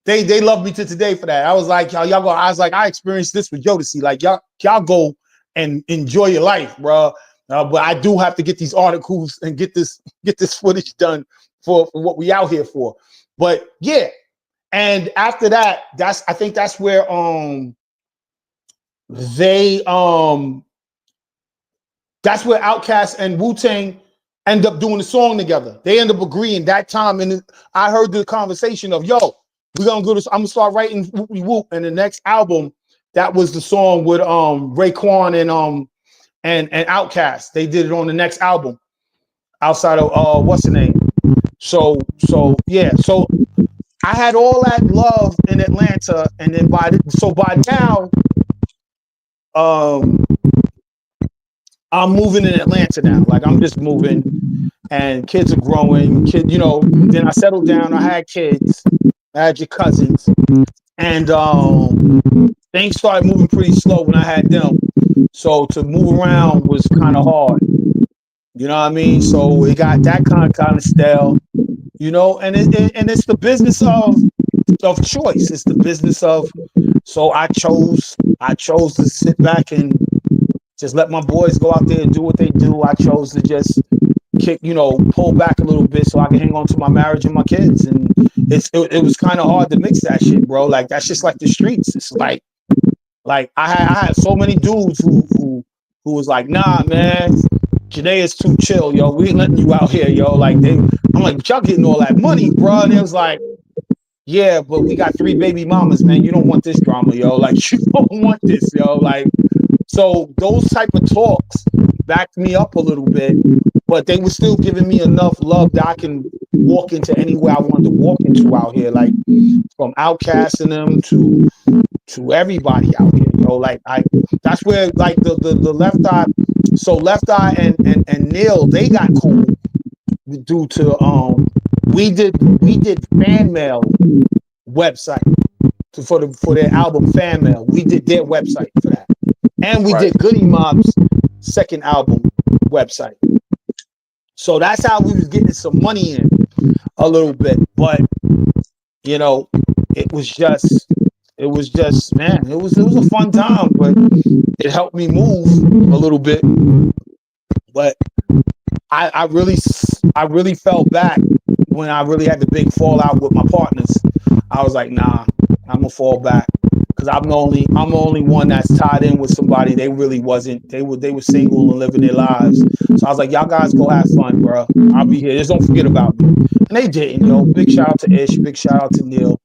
Speaker 7: They love me to today for that. I was like, y'all go. I was like, I experienced this with Jodeci. Like y'all go and enjoy your life, bro. But I do have to get these articles and get this footage done for what we out here for. But yeah, and after that, I think that's where that's where Outkast and Wu-Tang end up doing the song together. They end up agreeing that time, and I heard the conversation of, yo, we're gonna go this. I'm gonna start writing Whoop Whoop, and the next album, that was the song with Raekwon and Outkast. They did it on the next album outside of what's the name? So yeah, so I had all that love in Atlanta, and then by now, I'm moving in Atlanta now. Like I'm just moving, and kids are growing. Then I settled down. I had kids. I had your cousins, and things started moving pretty slow when I had them. So to move around was kind of hard. You know what I mean? So it got that kind of stale. And it's the business of choice. It's the business of. So I chose to sit back and just let my boys go out there and do what they do. I chose to just pull back a little bit so I can hang on to my marriage and my kids. And it was kind of hard to mix that shit, bro. Like that's just like the streets. It's like I had so many dudes who was like, nah, man, Janae is too chill, yo. We ain't letting you out here, yo. Like I'm like, but y'all getting all that money, bro. And it was like, yeah, but we got 3 baby mamas, man. You don't want this drama, yo. Like you don't want this, yo. Like. So those type of talks backed me up a little bit, but they were still giving me enough love that I can walk into anywhere I wanted to walk into out here, like from Outkast and them to everybody out here. Like that's where like the Left Eye. So Left Eye and Neil, they got cool due to we did fan mail website for their album Fan Mail. We did their website for that. And we did Goody Mob's second album website. So that's how we was getting some money in a little bit. But it was just man, it was a fun time, but it helped me move a little bit. But I really fell back when I really had the big fallout with my partners. I was like, nah, I'm gonna fall back. Cause I'm the only one that's tied in with somebody. They really wasn't. They were single and living their lives. So I was like, y'all guys go have fun, bro. I'll be here. Just don't forget about me. And they didn't, Big shout out to Ish. Big shout out to Neil.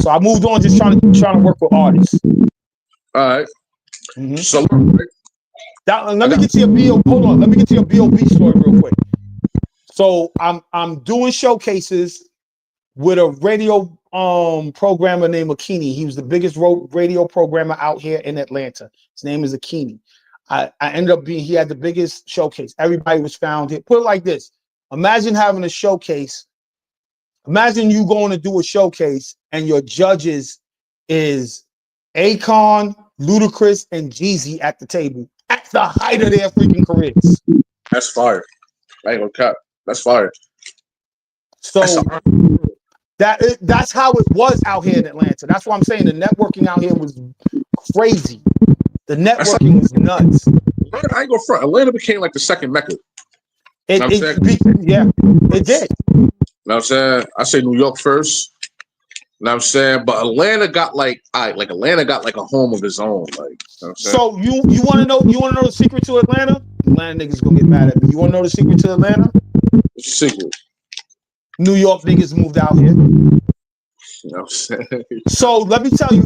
Speaker 7: So I moved on, just trying to work with artists.
Speaker 6: All right.
Speaker 7: Mm-hmm.
Speaker 6: So
Speaker 7: let me get to your BO. Hold on. Let me get to your BOB story real quick. So I'm doing showcases with a radio programmer named Akini. He was the biggest radio programmer out here in Atlanta. His name is Akini. I ended up he had the biggest showcase. Everybody was found here. Put it like this. Imagine having a showcase. Imagine you going to do a showcase and your judges is Akon, Ludacris, and Jeezy at the table at the height of their freaking careers.
Speaker 6: That's fire. I ain't gonna cut. That's fire.
Speaker 7: So that's how it was out here in Atlanta. That's why I'm saying the networking out here was crazy. The networking was nuts.
Speaker 6: I ain't gonna front. Atlanta became like the second Mecca.
Speaker 7: It did.
Speaker 6: You know what I'm saying? I say New York first. You know what I'm saying? But Atlanta got Atlanta got like a home of its own. Like, you know what I'm saying?
Speaker 7: So you wanna know the secret to Atlanta? Atlanta niggas gonna get mad at me. You wanna know the secret to Atlanta?
Speaker 6: What's the secret?
Speaker 7: New York niggas moved out here.
Speaker 6: You know what I'm saying?
Speaker 7: So let me tell you,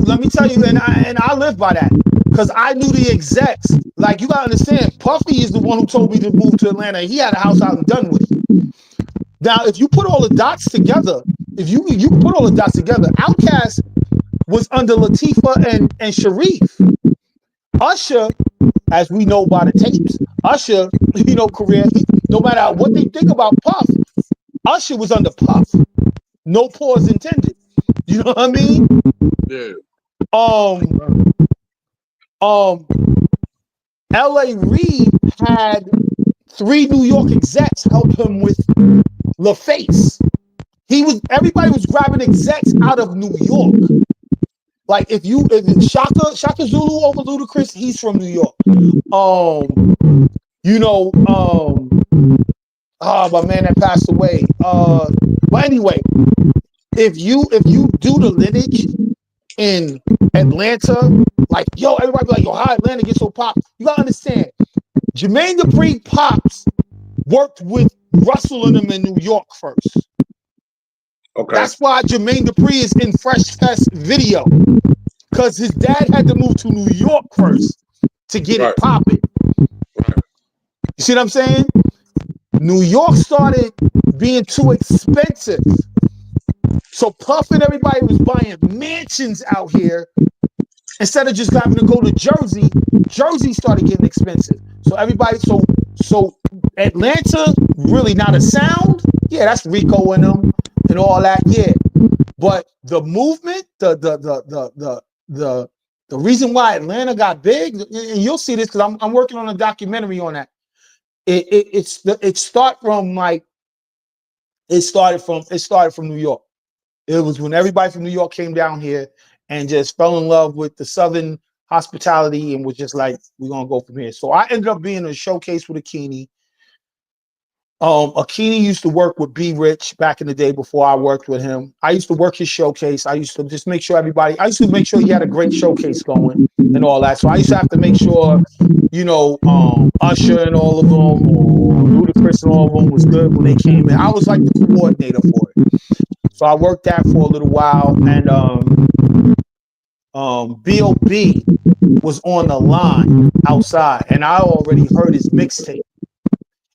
Speaker 7: and I live by that. Because I knew the execs. Like, you gotta understand, Puffy is the one who told me to move to Atlanta. He had a house out in Dunwoody. Now, if you put all the dots together, Outkast was under Latifah and Sharif. Usher, as we know by the tapes, Usher, career, no matter what they think about Puff, Usher was under Puff. No pause intended. You know what I mean?
Speaker 6: Yeah.
Speaker 7: L.A. Reid had 3 New York execs help him with LaFace. everybody was grabbing execs out of New York. Like if Shaka Zulu over Ludacris, he's from New York. My man that passed away. But anyway, if you do the lineage in Atlanta, like everybody be like, how Atlanta gets so pop? You gotta understand, Jermaine Dupri Pops worked with Russell and them in New York first.
Speaker 6: Okay.
Speaker 7: That's why Jermaine Dupri is in Fresh Fest video, because his dad had to move to New York first to get it popping. You see what I'm saying? New York started being too expensive. So Puff and everybody was buying mansions out here instead of just having to go to Jersey. Jersey started getting expensive. So everybody, so Atlanta, really not a sound. Yeah, that's Rico and them and all that. Yeah. But the movement, the reason why Atlanta got big, and you'll see this because I'm working on a documentary on that. It started from New York. It was when everybody from New York came down here and just fell in love with the Southern hospitality and was just like, we're gonna go from here. So I ended up being in a showcase with Akini. Akini used to work with B Rich back in the day before I worked with him. I used to work his showcase. I used to just make sure he had a great showcase going and all that. So I used to have to make sure, Usher and all of them, or Ludacris and all of them was good when they came in. I was like the coordinator for it. So I worked that for a little while, and B.O.B. was on the line outside, and I already heard his mixtape.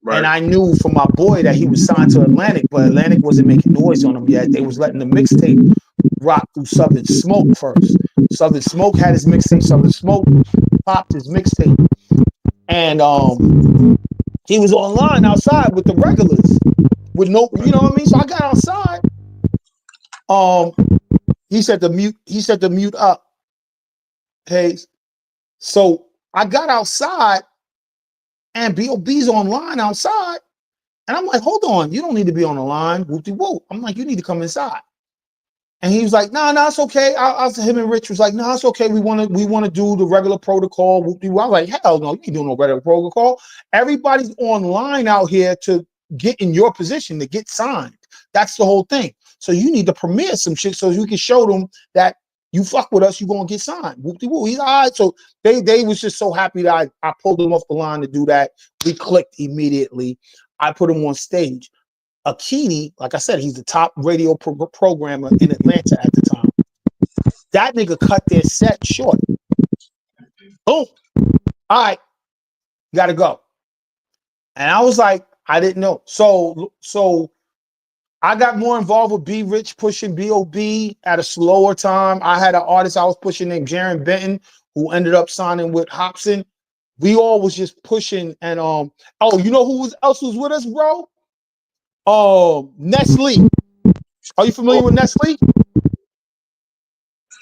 Speaker 7: Right. And I knew from my boy that he was signed to Atlantic, but Atlantic wasn't making noise on him yet. They was letting the mixtape rock through Southern Smok first. Southern Smok had his mixtape. Southern Smok popped his mixtape. And he was online outside with the regulars. With no, you know what I mean? So I got outside. He said to mute up. Haze. So I got outside. And B.O.B.'s online outside. And I'm like, hold on, you don't need to be on the line. Whoop-de-whoop. I'm like, you need to come inside. And he was like, no, it's okay. Him and Rich was like, no, it's okay. We want to do the regular protocol. Whoop-de-whoop. I was like, hell no, you ain't doing no regular protocol. Everybody's online out here to get in your position, to get signed. That's the whole thing. So you need to premiere some shit so you can show them that you fuck with us, you gonna get signed. Whoop-de-whoop. He's all right. So they was just so happy that I pulled him off the line to do that. We clicked immediately. I put him on stage. Akini, like I said, he's the top radio programmer in Atlanta at the time. That nigga cut their set short. Boom. All right, gotta go. And I was like, I didn't know. So I got more involved with B Rich pushing B.O.B. at a slower time. I had an artist I was pushing named Jaron Benton, who ended up signing with Hobson. We all was just pushing, and you know who else was with us, bro? Nestle. Are you familiar with Nestle?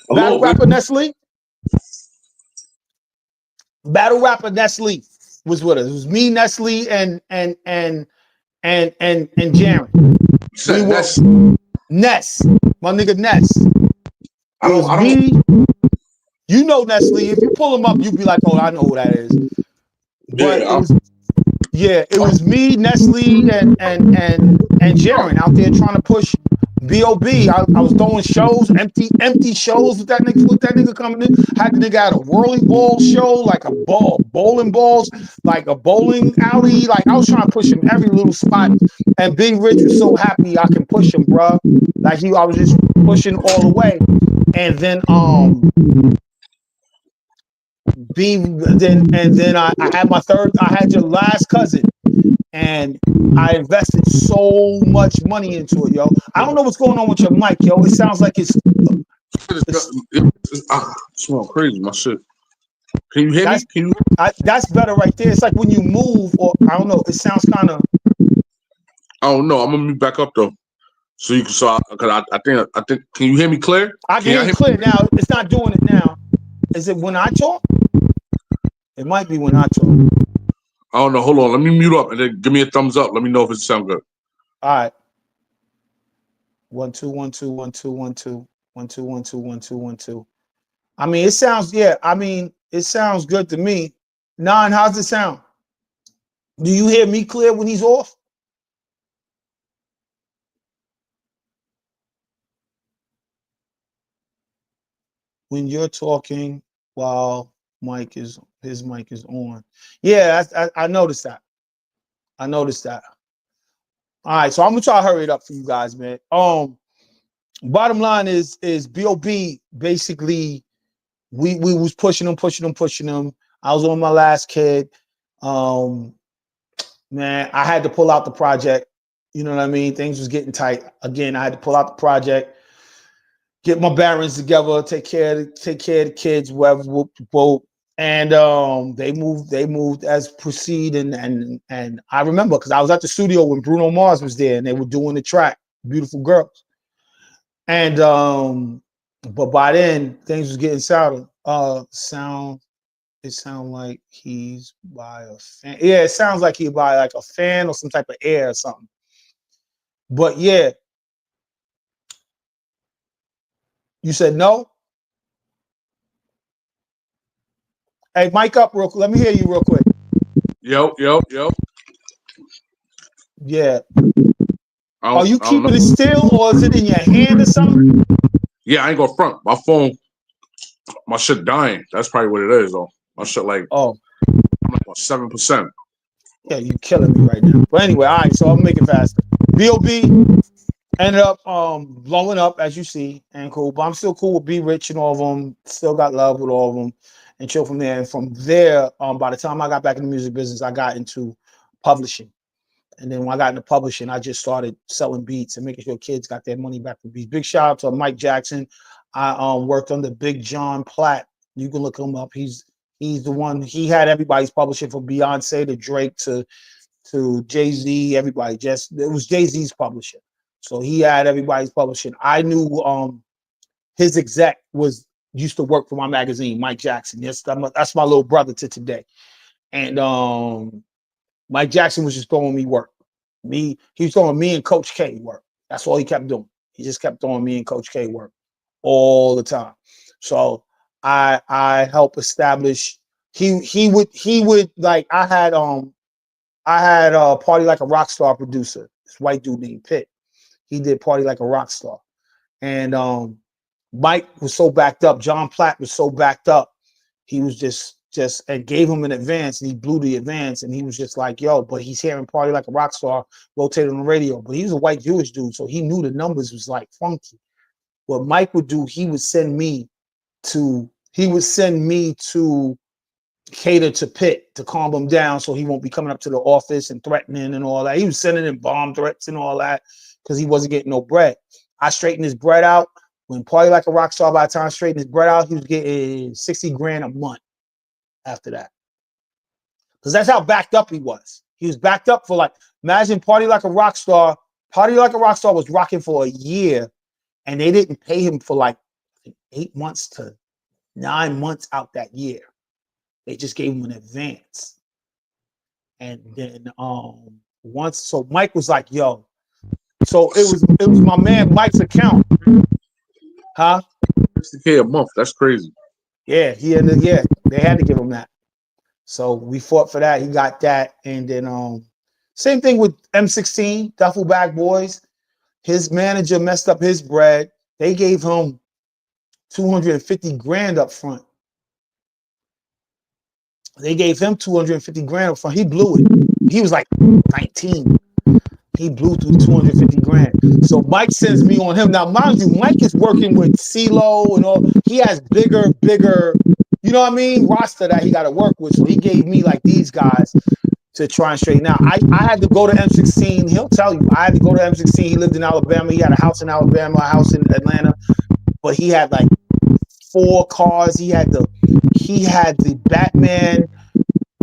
Speaker 7: Battle rapper Nestle? Battle rapper Nestle was with us. It was me, Nestle, and Jaron. Ness, my nigga Ness. You know Nestle. If you pull him up, you'd be like, oh, I know who that is. But it was me, Nestle, and Jaron out there trying to push B.O.B. I was throwing shows, empty shows with that nigga coming in. Had the nigga at a whirling ball show, like a bowling balls, like a bowling alley. Like I was trying to push him every little spot. And Big Rich was so happy I can push him, bro. Like I was just pushing all the way. And then I had your last cousin. And I invested so much money into it, yo. I don't know what's going on with your mic, yo. It sounds like it's
Speaker 6: Smok3, my shit. Can you hear me?
Speaker 7: That's better right there. It's like when you move, or I don't know. It sounds kind of.
Speaker 6: I don't know. I'm gonna move back up though, so you can. Because I think. Can you hear me clear?
Speaker 7: I can hear you clear now. It's not doing it now. Is it when I talk? It might be when I talk.
Speaker 6: I don't know. Hold on. Let me mute up and then give me a thumbs up. Let me know if it sounds good.
Speaker 7: All right. 1 2 1 2 1 2 1 2 1 2 1 2 1 2 1 2. I mean, it sounds it sounds good to me. Nine, how's it sound? Do you hear me clear when he's off? When you're talking while his mic is on. Yeah, I noticed that. I noticed that. All right, so I'm gonna try to hurry it up for you guys, man. Bottom line is B.O.B. basically we was pushing him. I was on my last kid. Man, I had to pull out the project. You know what I mean? Things was getting tight. Again, I had to pull out the project, get my barons together, take care of the kids, whoever, whoop. And they moved as proceed and I remember because I was at the studio when Bruno Mars was there and they were doing the track, Beautiful Girls. And but by then things was getting soured. It sounds like he's by a fan. Yeah, it sounds like he by like a fan or some type of air or something. But yeah. You said no? Hey, mic up real quick. Let me hear you real quick.
Speaker 6: Yo.
Speaker 7: Yeah. Are you keeping it still or is it in your hand or something?
Speaker 6: Yeah, I ain't gonna front. My phone, my shit dying. That's probably what it is, though. My shit I'm like 7%.
Speaker 7: Yeah, you killing me right now. But anyway, all right, so I'll make it faster. B.O.B. ended up blowing up, as you see, and cool. But I'm still cool with B Rich and all of them. Still got love with all of them and chill from there. And from there, by the time I got back in the music business, I got into publishing. And then when I got into publishing, I just started selling beats and making sure kids got their money back for beats. Big shout out to Mike Jackson. I worked under Big John Platt. You can look him up. He's the one. He had everybody's publishing from Beyonce to Drake to Jay-Z. Everybody it was Jay-Z's publisher. So he had everybody's publishing. I knew his exec used to work for my magazine, Mike Jackson. That's my little brother to today. And Mike Jackson was just throwing me work. He was throwing me and Coach K work. That's all he kept doing. He just kept throwing me and Coach K work all the time. So I helped establish. He would like I had a Party Like a Rockstar producer. This white dude named Pitt. He did Party Like a Rockstar, and Mike was so backed up. John Platt was so backed up. He was just and gave him an advance, and he blew the advance, and he was just like, yo, but he's hearing Party Like a Rockstar rotated on the radio. But he was a white Jewish dude, so he knew the numbers was like funky. What Mike would do, he would send me to cater to Pitt to calm him down so he won't be coming up to the office and threatening and all that. He was sending in bomb threats and all that because he wasn't getting no bread. I straightened his bread out. When Party Like a Rockstar, by the time I straightened his bread out, he was getting 60 grand a month after that. Because that's how backed up he was. He was backed up for like, imagine Party Like a Rockstar. Party Like a Rockstar was rocking for a year and they didn't pay him for like 8 months to 9 months out that year. They just gave him an advance. And then so Mike was like, yo. So it was my man Mike's account. Huh?
Speaker 6: $60K a month. That's crazy.
Speaker 7: Yeah, they had to give him that. So we fought for that. He got that. And then same thing with M16, Duffel Bag Boys. His manager messed up his bread. They gave him 250 grand up front. They gave him 250 grand up front. He blew it. He was like 19. He blew through 250 grand. So Mike sends me on him. Now, mind you, Mike is working with CeeLo and all. He has bigger, you know what I mean, roster that he got to work with. So he gave me like these guys to try and straighten out. I had to go to M16. He'll tell you. I had to go to M16. He lived in Alabama. He had a house in Alabama, a house in Atlanta. But he had like 4 cars. He had the Batman,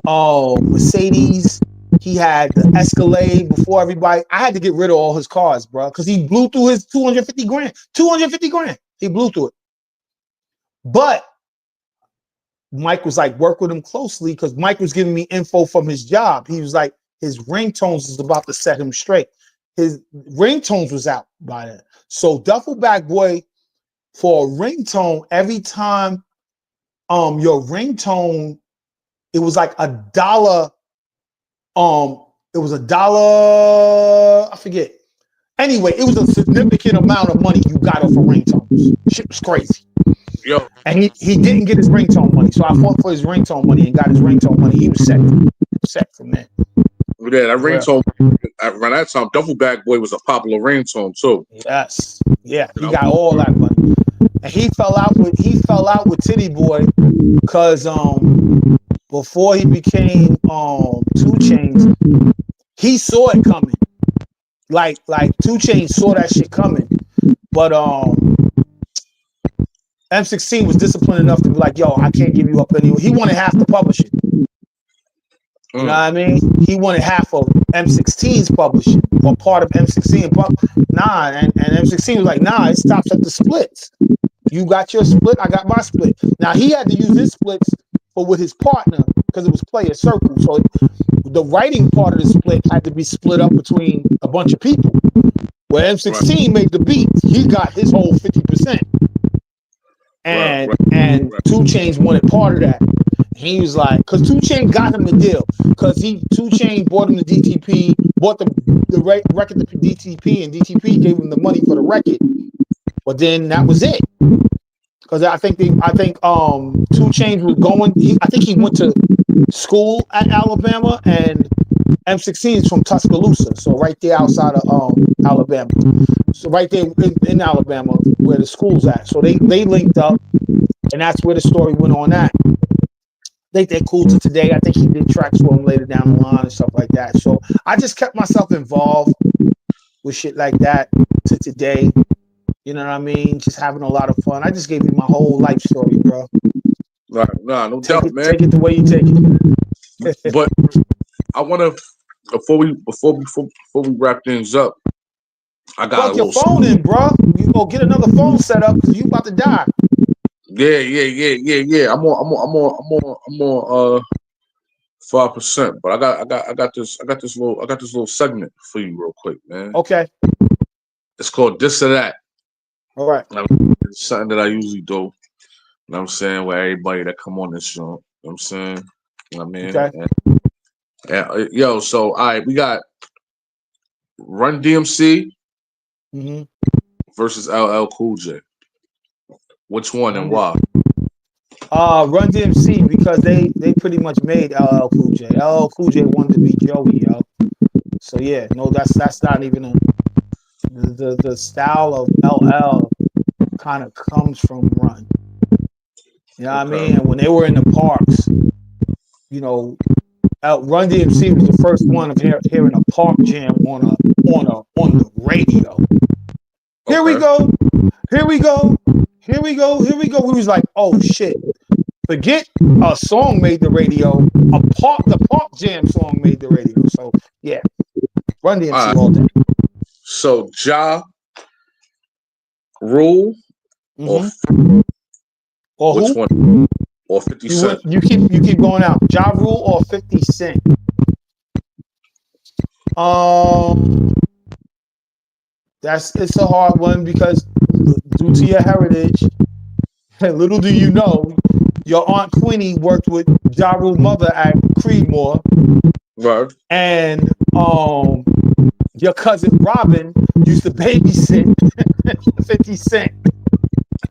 Speaker 7: Mercedes. He had the Escalade before everybody. I had to get rid of all his cars, bro, because he blew through his 250 grand. 250 grand. He blew through it. But Mike was like, work with him closely because Mike was giving me info from his job. He was like, his ringtones is about to set him straight. his ringtones was out by then. So Duffel Bag Boy, for a ringtone, every time your ringtone, it was like $1. It was $1. I forget. Anyway, it was a significant amount of money you got off of ringtones. Shit was crazy.
Speaker 6: Yo,
Speaker 7: And he didn't get his ringtone money, so I fought for his ringtone money and got his ringtone money. He was set from there.
Speaker 6: yeah, that ringtone around that time, Duffel Bag Boy was a popular ringtone too.
Speaker 7: Yes, yeah, he got all that money, and he fell out with Titty Boy because before he became 2 Chainz, he saw it coming. Like 2 Chainz saw that shit coming, but M16 was disciplined enough to be like, yo, I can't give you up anyway. He wanted half the publishing. You know what I mean? He wanted half of M16's publishing or part of M16. Nah, and M16 was like, nah, it stops at the splits. You got your split, I got my split. Now he had to use his splits for with his partner because it was Player Circle. So the writing part of the split had to be split up between a bunch of people. Where M16 made the beats, he got his whole 50%. And 2 Chainz wanted part of that. He was like, because 2 Chainz got him the deal. Because 2 Chainz bought him the DTP, bought the record to DTP, and DTP gave him the money for the record. But then that was it. Because I think 2 Chainz was going. I think he went to school at Alabama, and M16 is from Tuscaloosa, so right there outside of Alabama. So right there in Alabama, where the school's at. So they linked up, and that's where the story went on at. I think they're cool to today. I think he did tracks for him later down the line and stuff like that. So I just kept myself involved with shit like that to today. You know what I mean? Just having a lot of fun. I just gave you my whole life story, bro.
Speaker 6: Right, nah, no doubt, man.
Speaker 7: Take it the way you take it.
Speaker 6: But I want to before we wrap things up. I got
Speaker 7: plug your phone in, bro. You go get another phone set up because you about to die.
Speaker 6: Yeah. I'm on 5%, but I got this little segment for you real quick, man.
Speaker 7: Okay.
Speaker 6: It's called This or That.
Speaker 7: All right.
Speaker 6: It's something that I usually do. You know what I'm saying? With everybody that come on this show. You know what I'm saying? You know what I mean?
Speaker 7: Okay.
Speaker 6: And, yo, so all right, we got Run DMC versus LL Cool J. Which one and why?
Speaker 7: Run DMC, because they pretty much made LL Cool J. LL Cool J wanted to be Joey, yo. So yeah, no, that's not even the style of LL kind of comes from Run. You know what I mean? And when they were in the parks, you know, Run DMC was the first one of hearing a park jam on the radio. Here we go. We was like, oh shit. Forget a song made the radio. The park jam song made the radio. So yeah. Run DMC all day.
Speaker 6: So Ja Rule or which one? Or 50 Cent?
Speaker 7: You keep going out. Ja Rule or 50 Cent? It's a hard one because due to your heritage, little do you know, your Aunt Queenie worked with Ja Rule's mother at Creedmoor.
Speaker 6: Right.
Speaker 7: And your cousin Robin used to babysit 50 Cent.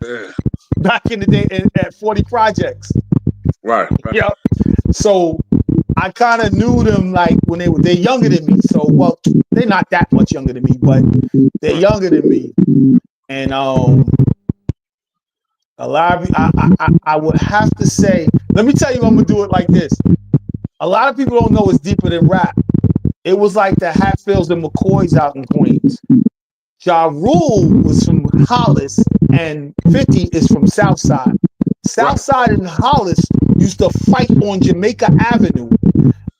Speaker 6: Yeah.
Speaker 7: Back in the day at 40 Projects.
Speaker 6: Right.
Speaker 7: Yep. So I kind of knew them like when they're younger than me. So well, they're not that much younger than me, but they're younger than me. And a lot of I would have to say, let me tell you, I'm gonna do it like this. A lot of people don't know it's deeper than rap. It was like the Hatfields and McCoys out in Queens. Ja Rule was from Hollis, and 50 is from Southside. Southside and Hollis used to fight on Jamaica Avenue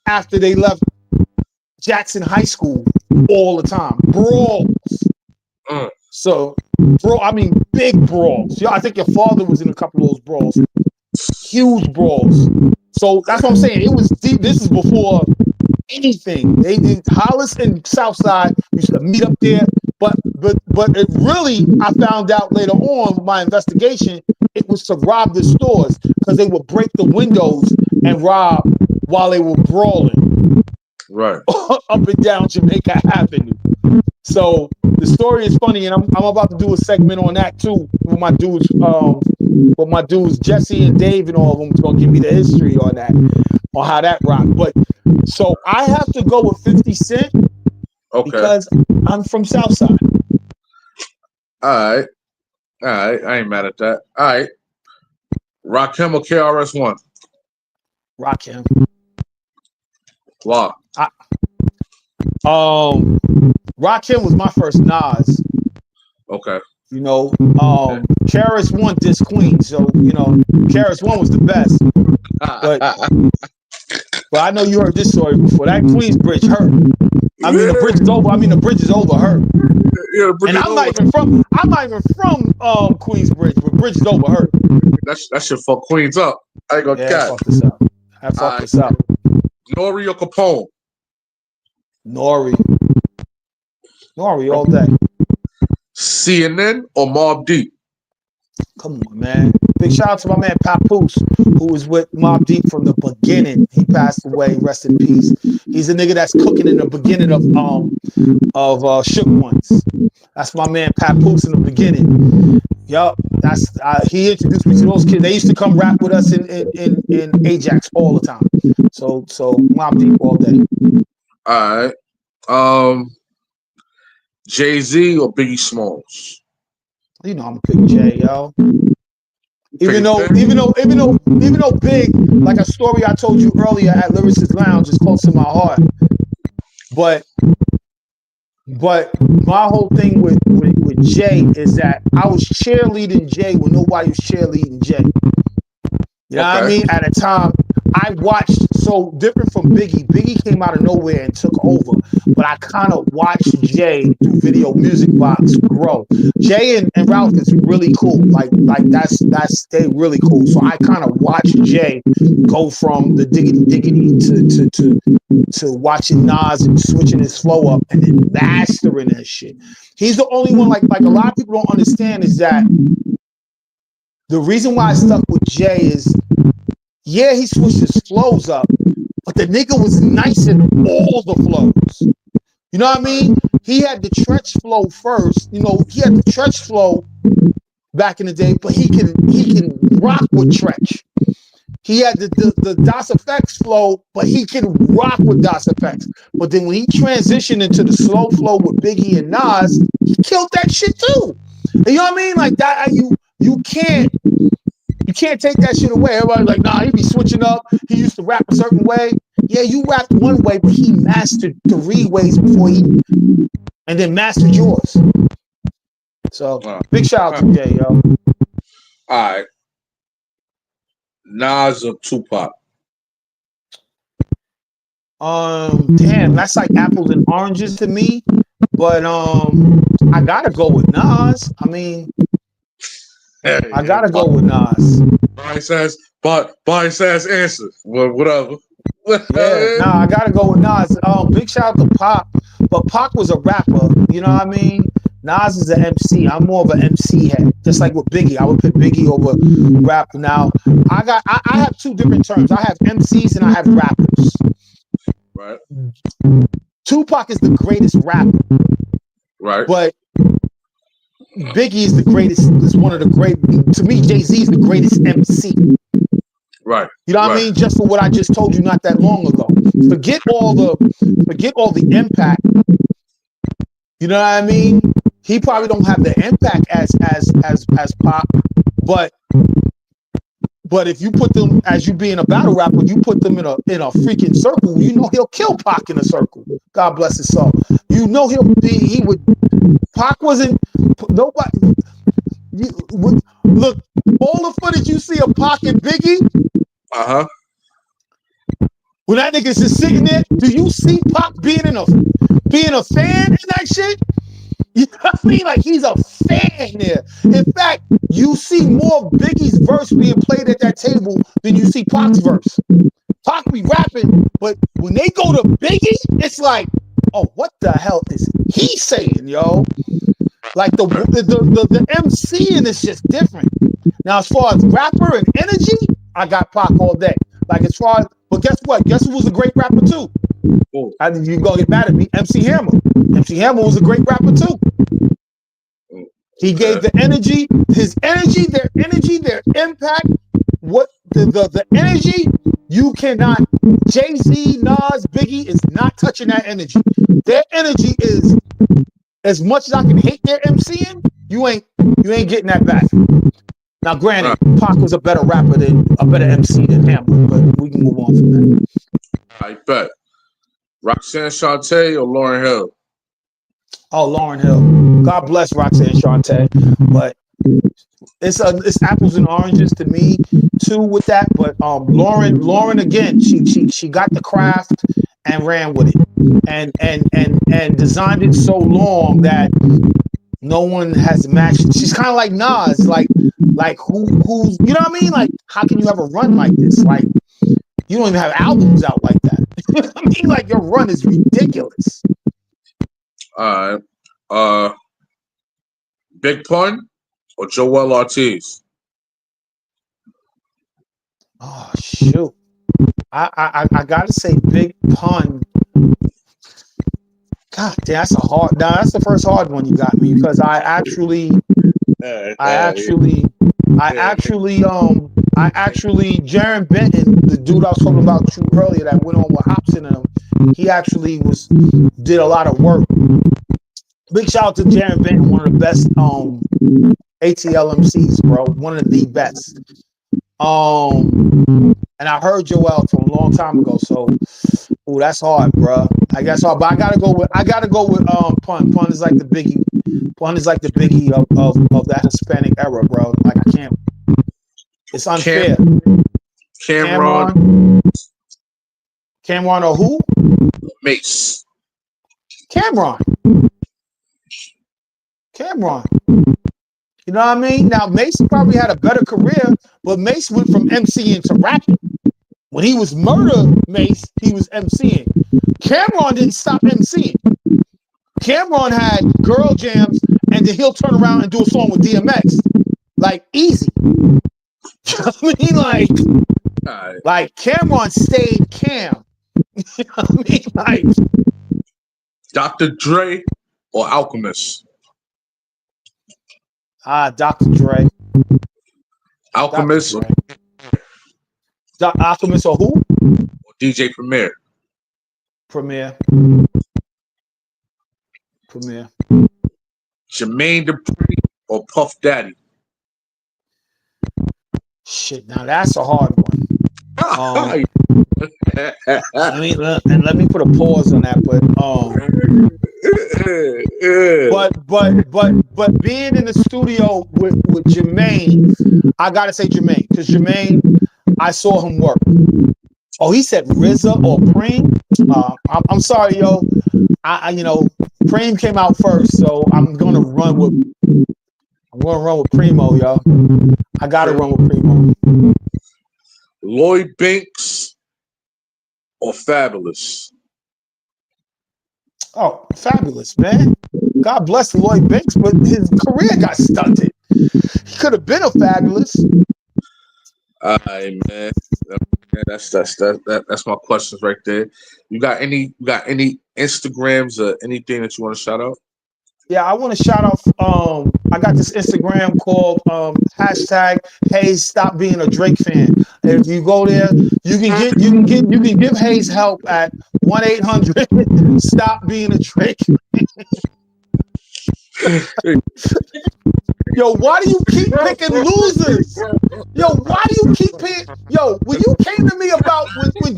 Speaker 7: after they left Jackson High School all the time. Brawls. So, big brawls. I think your father was in a couple of those brawls. huge brawls. So that's what I'm saying. It was deep. This is before anything. They did Hollis and Southside used to meet up there, but it really, I found out later on with my investigation, it was to rob the stores because they would break the windows and rob while they were brawling.
Speaker 6: Right.
Speaker 7: Up and down Jamaica Avenue. So the story is funny, and I'm about to do a segment on that too with my dudes. With my dudes Jesse and Dave and all of them is gonna give me the history on that, on how that rocked. But so I have to go with 50 Cent because I'm from Southside.
Speaker 6: All right. I ain't mad at that. All right. Rakim or KRS-One?
Speaker 7: Rakim.
Speaker 6: Wow.
Speaker 7: Rakim was my first Nas.
Speaker 6: Okay.
Speaker 7: You know, KRS-One dissed Queen, so you know, KRS-One was the best. But I know you heard this story before. That Queensbridge hurt. I mean, the bridge is over. The bridge is over hurt.
Speaker 6: Yeah, the bridge
Speaker 7: and I'm not even from Queensbridge, but bridge is over hurt.
Speaker 6: That shit fuck Queens up. I ain't gonna catch.
Speaker 7: Fuck this up. I fucked this up.
Speaker 6: Nori or Capone?
Speaker 7: Nori all day.
Speaker 6: CNN or Mobb Deep?
Speaker 7: Come on, man. Big shout out to my man Papoose, who was with Mobb Deep from the beginning. He passed away, rest in peace. He's a nigga that's cooking in the beginning of Shook Ones. That's my man Papoose in the beginning. Yup, that's he introduced me to those kids. They used to come rap with us in Ajax all the time. So Mobb Deep all day.
Speaker 6: All right. Jay-Z or Biggie Smalls?
Speaker 7: You know I'm gonna pick Jay, yo. Even though Big, like a story I told you earlier at Lyricist Lounge, is close to my heart. But my whole thing with Jay is that I was cheerleading Jay when nobody was cheerleading Jay. You know what I mean? At a time, I watched, so different from Biggie. Biggie came out of nowhere and took over, but I kind of watched Jay through Video Music Box grow. Jay and Ralph is really cool. Like they really cool. So I kind of watched Jay go from the diggity to watching Nas and switching his flow up and then mastering that shit. He's the only one, like a lot of people don't understand is that the reason why I stuck with Jay is, yeah, he switched his flows up, but the nigga was nice in all the flows. You know what I mean? He had the Tretch flow first. You know, he had the Tretch flow back in the day, but he can rock with Tretch. He had the Das Effects flow, but he can rock with Das Effects. But then when he transitioned into the slow flow with Biggie and Nas, he killed that shit too. You know what I mean? Like that, you can't take that shit away. Everybody's like, nah, he be switching up. He used to rap a certain way. Yeah, you rapped one way, but he mastered 3 ways before and then mastered yours. So big shout out to Jay, yo.
Speaker 6: All right. Nas or Tupac?
Speaker 7: Damn, that's like apples and oranges to me. But I gotta go with Nas. I mean, I gotta go with Nas.
Speaker 6: Bias ass answer. Well, whatever.
Speaker 7: Yeah, I gotta go with Nas. Big shout out to Pac, but Pac was a rapper. You know what I mean? Nas is an MC. I'm more of an MC head. Just like with Biggie, I would pick Biggie over rap. Now, I have 2 different terms. I have MCs and I have rappers.
Speaker 6: Right.
Speaker 7: Tupac is the greatest rapper.
Speaker 6: Right.
Speaker 7: But Biggie is the greatest. Is one of the great. To me, Jay-Z is the greatest MC.
Speaker 6: Right.
Speaker 7: You know what I mean? Just for what I just told you not that long ago. Forget all the impact. You know what I mean? He probably don't have the impact as Pac, but if you put them, as you being a battle rapper, you put them in a freaking circle, you know he'll kill Pac in a circle. God bless his soul. You know he would. Pac wasn't nobody. Look, all the footage you see of Pac and Biggie. When that nigga's just sitting there, do you see Pac being a fan in that shit? You know what I mean? Like he's a fan there. In fact, you see more Biggie's verse being played at that table than you see Pac's verse. Pac be rapping, but when they go to Biggie, it's like, oh, what the hell is he saying, yo? Like the MCing is just different. Now, as far as rapper and energy, I got Pac all day. Like as far as, but guess what? Guess who was a great rapper too? You gonna get mad at me? MC Hammer. MC Hammer was a great rapper too. He gave the energy, his energy, their impact. What the energy? You cannot. Jay-Z, Nas, Biggie is not touching that energy. Their energy is as much as I can hate their MCing. You ain't getting that back. Now, granted, Pac was a better rapper than a better MC than Hammer, but we can move on from that.
Speaker 6: I bet. Roxanne Shante or Lauryn Hill?
Speaker 7: Oh, Lauryn Hill. God bless Roxanne Shante, but it's apples and oranges to me too with that. But Lauryn again, she got the craft and ran with it, and designed it so long that no one has matched. She's kind of like Nas, like who's you know what I mean? Like, how can you have a run like this? Like, you don't even have albums out like that. You know what I mean? Like, your run is ridiculous.
Speaker 6: All right. Big Pun or Joel Ortiz?
Speaker 7: Oh shoot. I gotta say Big Pun. God damn, that's a hard. Now that's the first hard one you got me because I actually, Jaron Benton, the dude I was talking about you earlier that went on with Hobson and him, he actually did a lot of work. Big shout out to Jaron Benton, one of the best ATL MCs, bro. One of the best. And I heard Joel from a long time ago, so that's hard, bro. I guess hard, but I gotta go with Pun. Pun is like the Biggie. Pun is like the Biggie of that Hispanic era, bro. Like I can't. It's unfair. Cameron or who?
Speaker 6: Mace.
Speaker 7: Cameron. You know what I mean? Now Mace probably had a better career, but Mace went from MCing to rapping. When he was Murder Mace, he was MCing. Cameron didn't stop MCing. Cameron had girl jams, and then he'll turn around and do a song with DMX. Like, easy. You know what I mean? Like Cameron stayed Cam. You know what I mean? Like,
Speaker 6: Dr. Dre or Alchemist?
Speaker 7: Dr. Dre.
Speaker 6: Alchemist.
Speaker 7: Dr. Dre. Alchemist or who?
Speaker 6: Or DJ Premier.
Speaker 7: Premier.
Speaker 6: Jermaine Dupri or Puff Daddy?
Speaker 7: Shit, now that's a hard one. Let me put a pause on that, but being in the studio with Jermaine, I gotta say Jermaine, because Jermaine, I saw him work. Oh, he said RZA or Preem. I'm sorry, yo. I Preem came out first, so I'm gonna run with Primo, yo. I gotta run with Primo.
Speaker 6: Lloyd Banks or Fabulous?
Speaker 7: Oh, Fabulous, man. God bless Lloyd Banks, but his career got stunted. He could have been a Fabulous.
Speaker 6: All right, man. That's my questions right there. You got any Instagrams or anything that you want to shout out?
Speaker 7: Yeah, I want to shout out. I got this Instagram called #Haze Stop Being a Drake Fan. If you go there, you can give Haze help at 1-800 Stop Being a Drake. Yo, why do you keep picking losers? Yo, why do you keep picking? Yo, when you came to me about when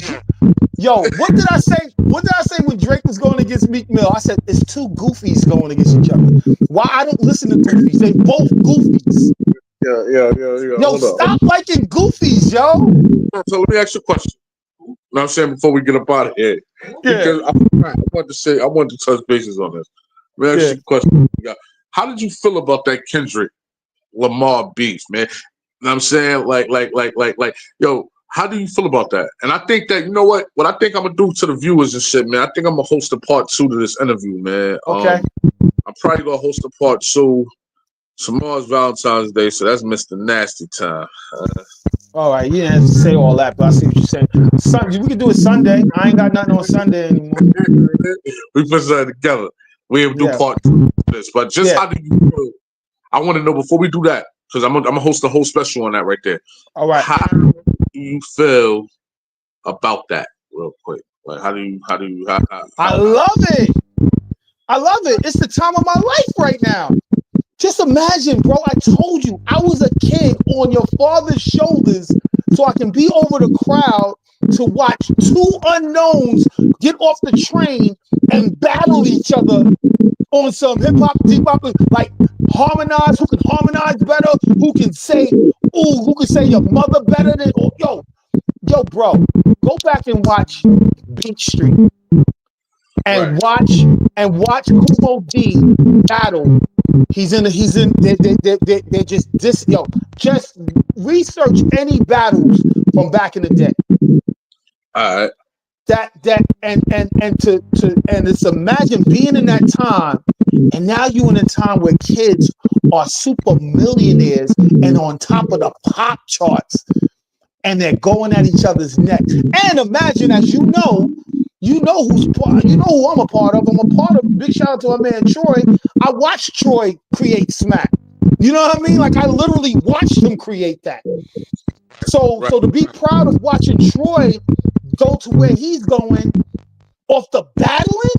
Speaker 7: yo, what did I say? What did I say when Drake was going against Meek Mill? I said it's two goofies going against each other. Why I don't listen to goofies? They both goofies.
Speaker 6: Yeah.
Speaker 7: Yo, stop liking goofies, yo.
Speaker 6: So let me ask you a question. You know what I'm saying before we get up out of here, because I wanted to touch bases on this. Let me ask you a question. How did you feel about that Kendrick Lamar beef, man? You know what I'm saying? Like, yo, how do you feel about that? And I think that, you know what I think I'm gonna do to the viewers and shit, man. I think I'm gonna host a part 2 to this interview, man.
Speaker 7: Okay.
Speaker 6: I'm probably gonna host a part 2. Tomorrow's Valentine's Day, so that's Mr. Nasty time.
Speaker 7: All right, you didn't have to say all that, but I see what you're saying. Sunday, we can do it Sunday. I ain't got nothing on Sunday anymore.
Speaker 6: We put that together. We will do part 2 of this, but just how do you feel? I want to know before we do that, because I'm gonna host the whole special on that right there.
Speaker 7: All right.
Speaker 6: How do you feel about that, real quick? Like, how do you? I
Speaker 7: love it. I love it. It's the time of my life right now. Just imagine, bro. I told you I was a kid on your father's shoulders, so I can be over the crowd to watch 2 unknowns get off the train and battle each other on some hip hop, deep hop, like harmonize. Who can harmonize better? Who can say, ooh, who can say your mother better than? Oh, yo, bro, go back and watch Beach Street and watch Kumo D battle. They just research any battles from back in the day.
Speaker 6: All right.
Speaker 7: And it's imagine being in that time, and now you in a time where kids are super millionaires and on top of the pop charts, and they're going at each other's necks. And imagine, as you know who I'm a part of. I'm a part of. Big shout out to our man Troy. I watched Troy create Smack. You know what I mean? Like I literally watched him create that. So to be proud of watching Troy go to where he's going off of battling,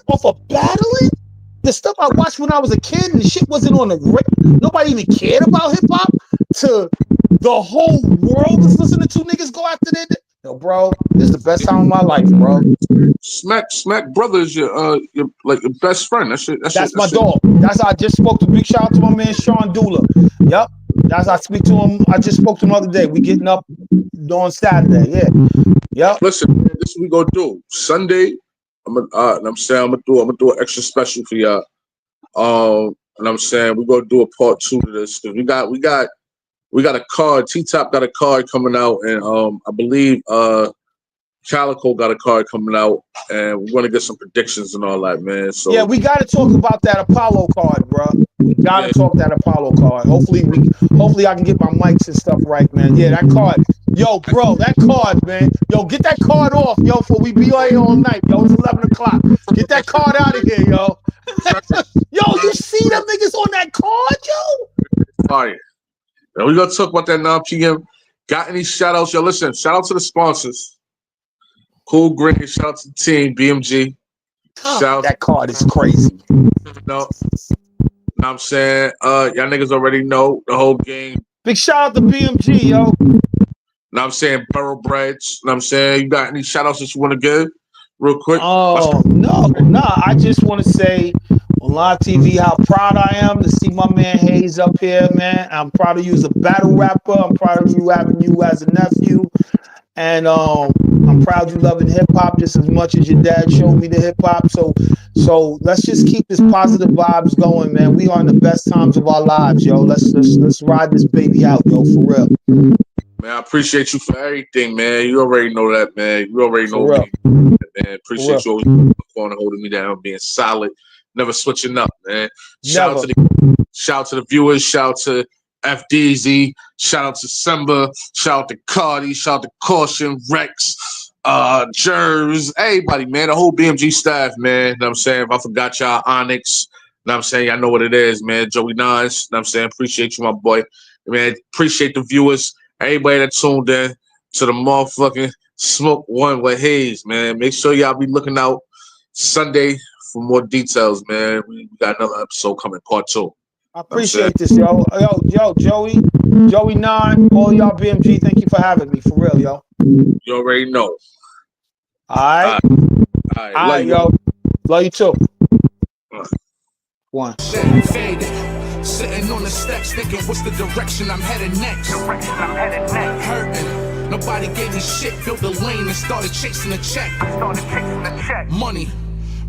Speaker 7: the stuff I watched when I was a kid and the shit wasn't on the nobody even cared about hip hop, to the whole world is listening to 2 niggas go after that. Yo, bro, this is the best time of my life, bro.
Speaker 6: Smack brother is your best friend. That's
Speaker 7: my dog. That's how I just spoke to. Big shout out to my man Sean Dula. Yep. That's how I speak to him. I just spoke to him the other day. We getting up on Saturday. Yeah. Yep.
Speaker 6: Listen, this is what we gonna do. Sunday, I'm gonna do an extra special for y'all. And I'm saying we're gonna do a part 2 to this. We got a card. T-Top got a card coming out, and I believe Calico got a card coming out, and we're gonna get some predictions and all that, man. So
Speaker 7: yeah, we gotta talk about that Apollo card, bro. We gotta talk that Apollo card. Hopefully I can get my mics and stuff right, man. Yeah, that card. Yo, bro, that card, man. Yo, get that card off, yo, for we be here all night. Yo, it's 11 o'clock. Get that card out of here, yo. Yo, you see them niggas on that card, yo?
Speaker 6: Fire. Now we're gonna talk about that 9 p.m. Got any shout outs? Yo, listen, shout out to the sponsors. Cool Green, shout out to the team, BMG.
Speaker 7: That card is crazy.
Speaker 6: No. Know what I'm saying? Y'all niggas already know the whole game.
Speaker 7: Big shout out to BMG, yo.
Speaker 6: Know what I'm saying? Borobredenz. Know what I'm saying? You got any shout outs that you want to give real quick?
Speaker 7: Oh, no. I just want to say on live TV how proud I am to see my man Haze up here, man. I'm proud of you as a battle rapper. I'm proud of you having you as a nephew. And I'm proud you loving hip hop just as much as your dad showed me the hip hop. So let's just keep this positive vibes going, man. We are in the best times of our lives, yo. Let's ride this baby out, yo, for real.
Speaker 6: Man, I appreciate you for everything, man. You already know that, man. You already know me, man. Appreciate you always holding me down, being solid, never switching up, man. Shout out to the viewers. Shout out to FDZ, shout out to Simba, shout out to Cardi, shout out to Caution, Rex, Jerz, everybody, man, the whole BMG staff, man. Know what I'm saying? If I forgot y'all, Onyx, know what I'm saying? Y'all know what it is, man. Joey Nines, know what I'm saying? Appreciate you, my boy. Man, appreciate the viewers, everybody that tuned in to the motherfucking Smok3 with Haze, man. Make sure y'all be looking out Sunday for more details, man. We got another episode coming, part 2.
Speaker 7: I appreciate this, yo. Yo, Joey 9, all y'all BMG, thank you for having me, for real, yo.
Speaker 6: You already know.
Speaker 7: All right, yo. Love you too. One.
Speaker 5: Sitting on the steps, thinking, what's the direction I'm headed next? Hurting. Nobody gave me shit. Built a lane and started chasing a check. Money.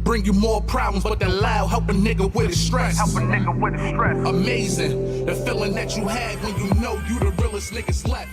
Speaker 5: bring you more problems, but that loud help a nigga with his stress. Amazing, the feeling that you had when you know you the realest niggas left.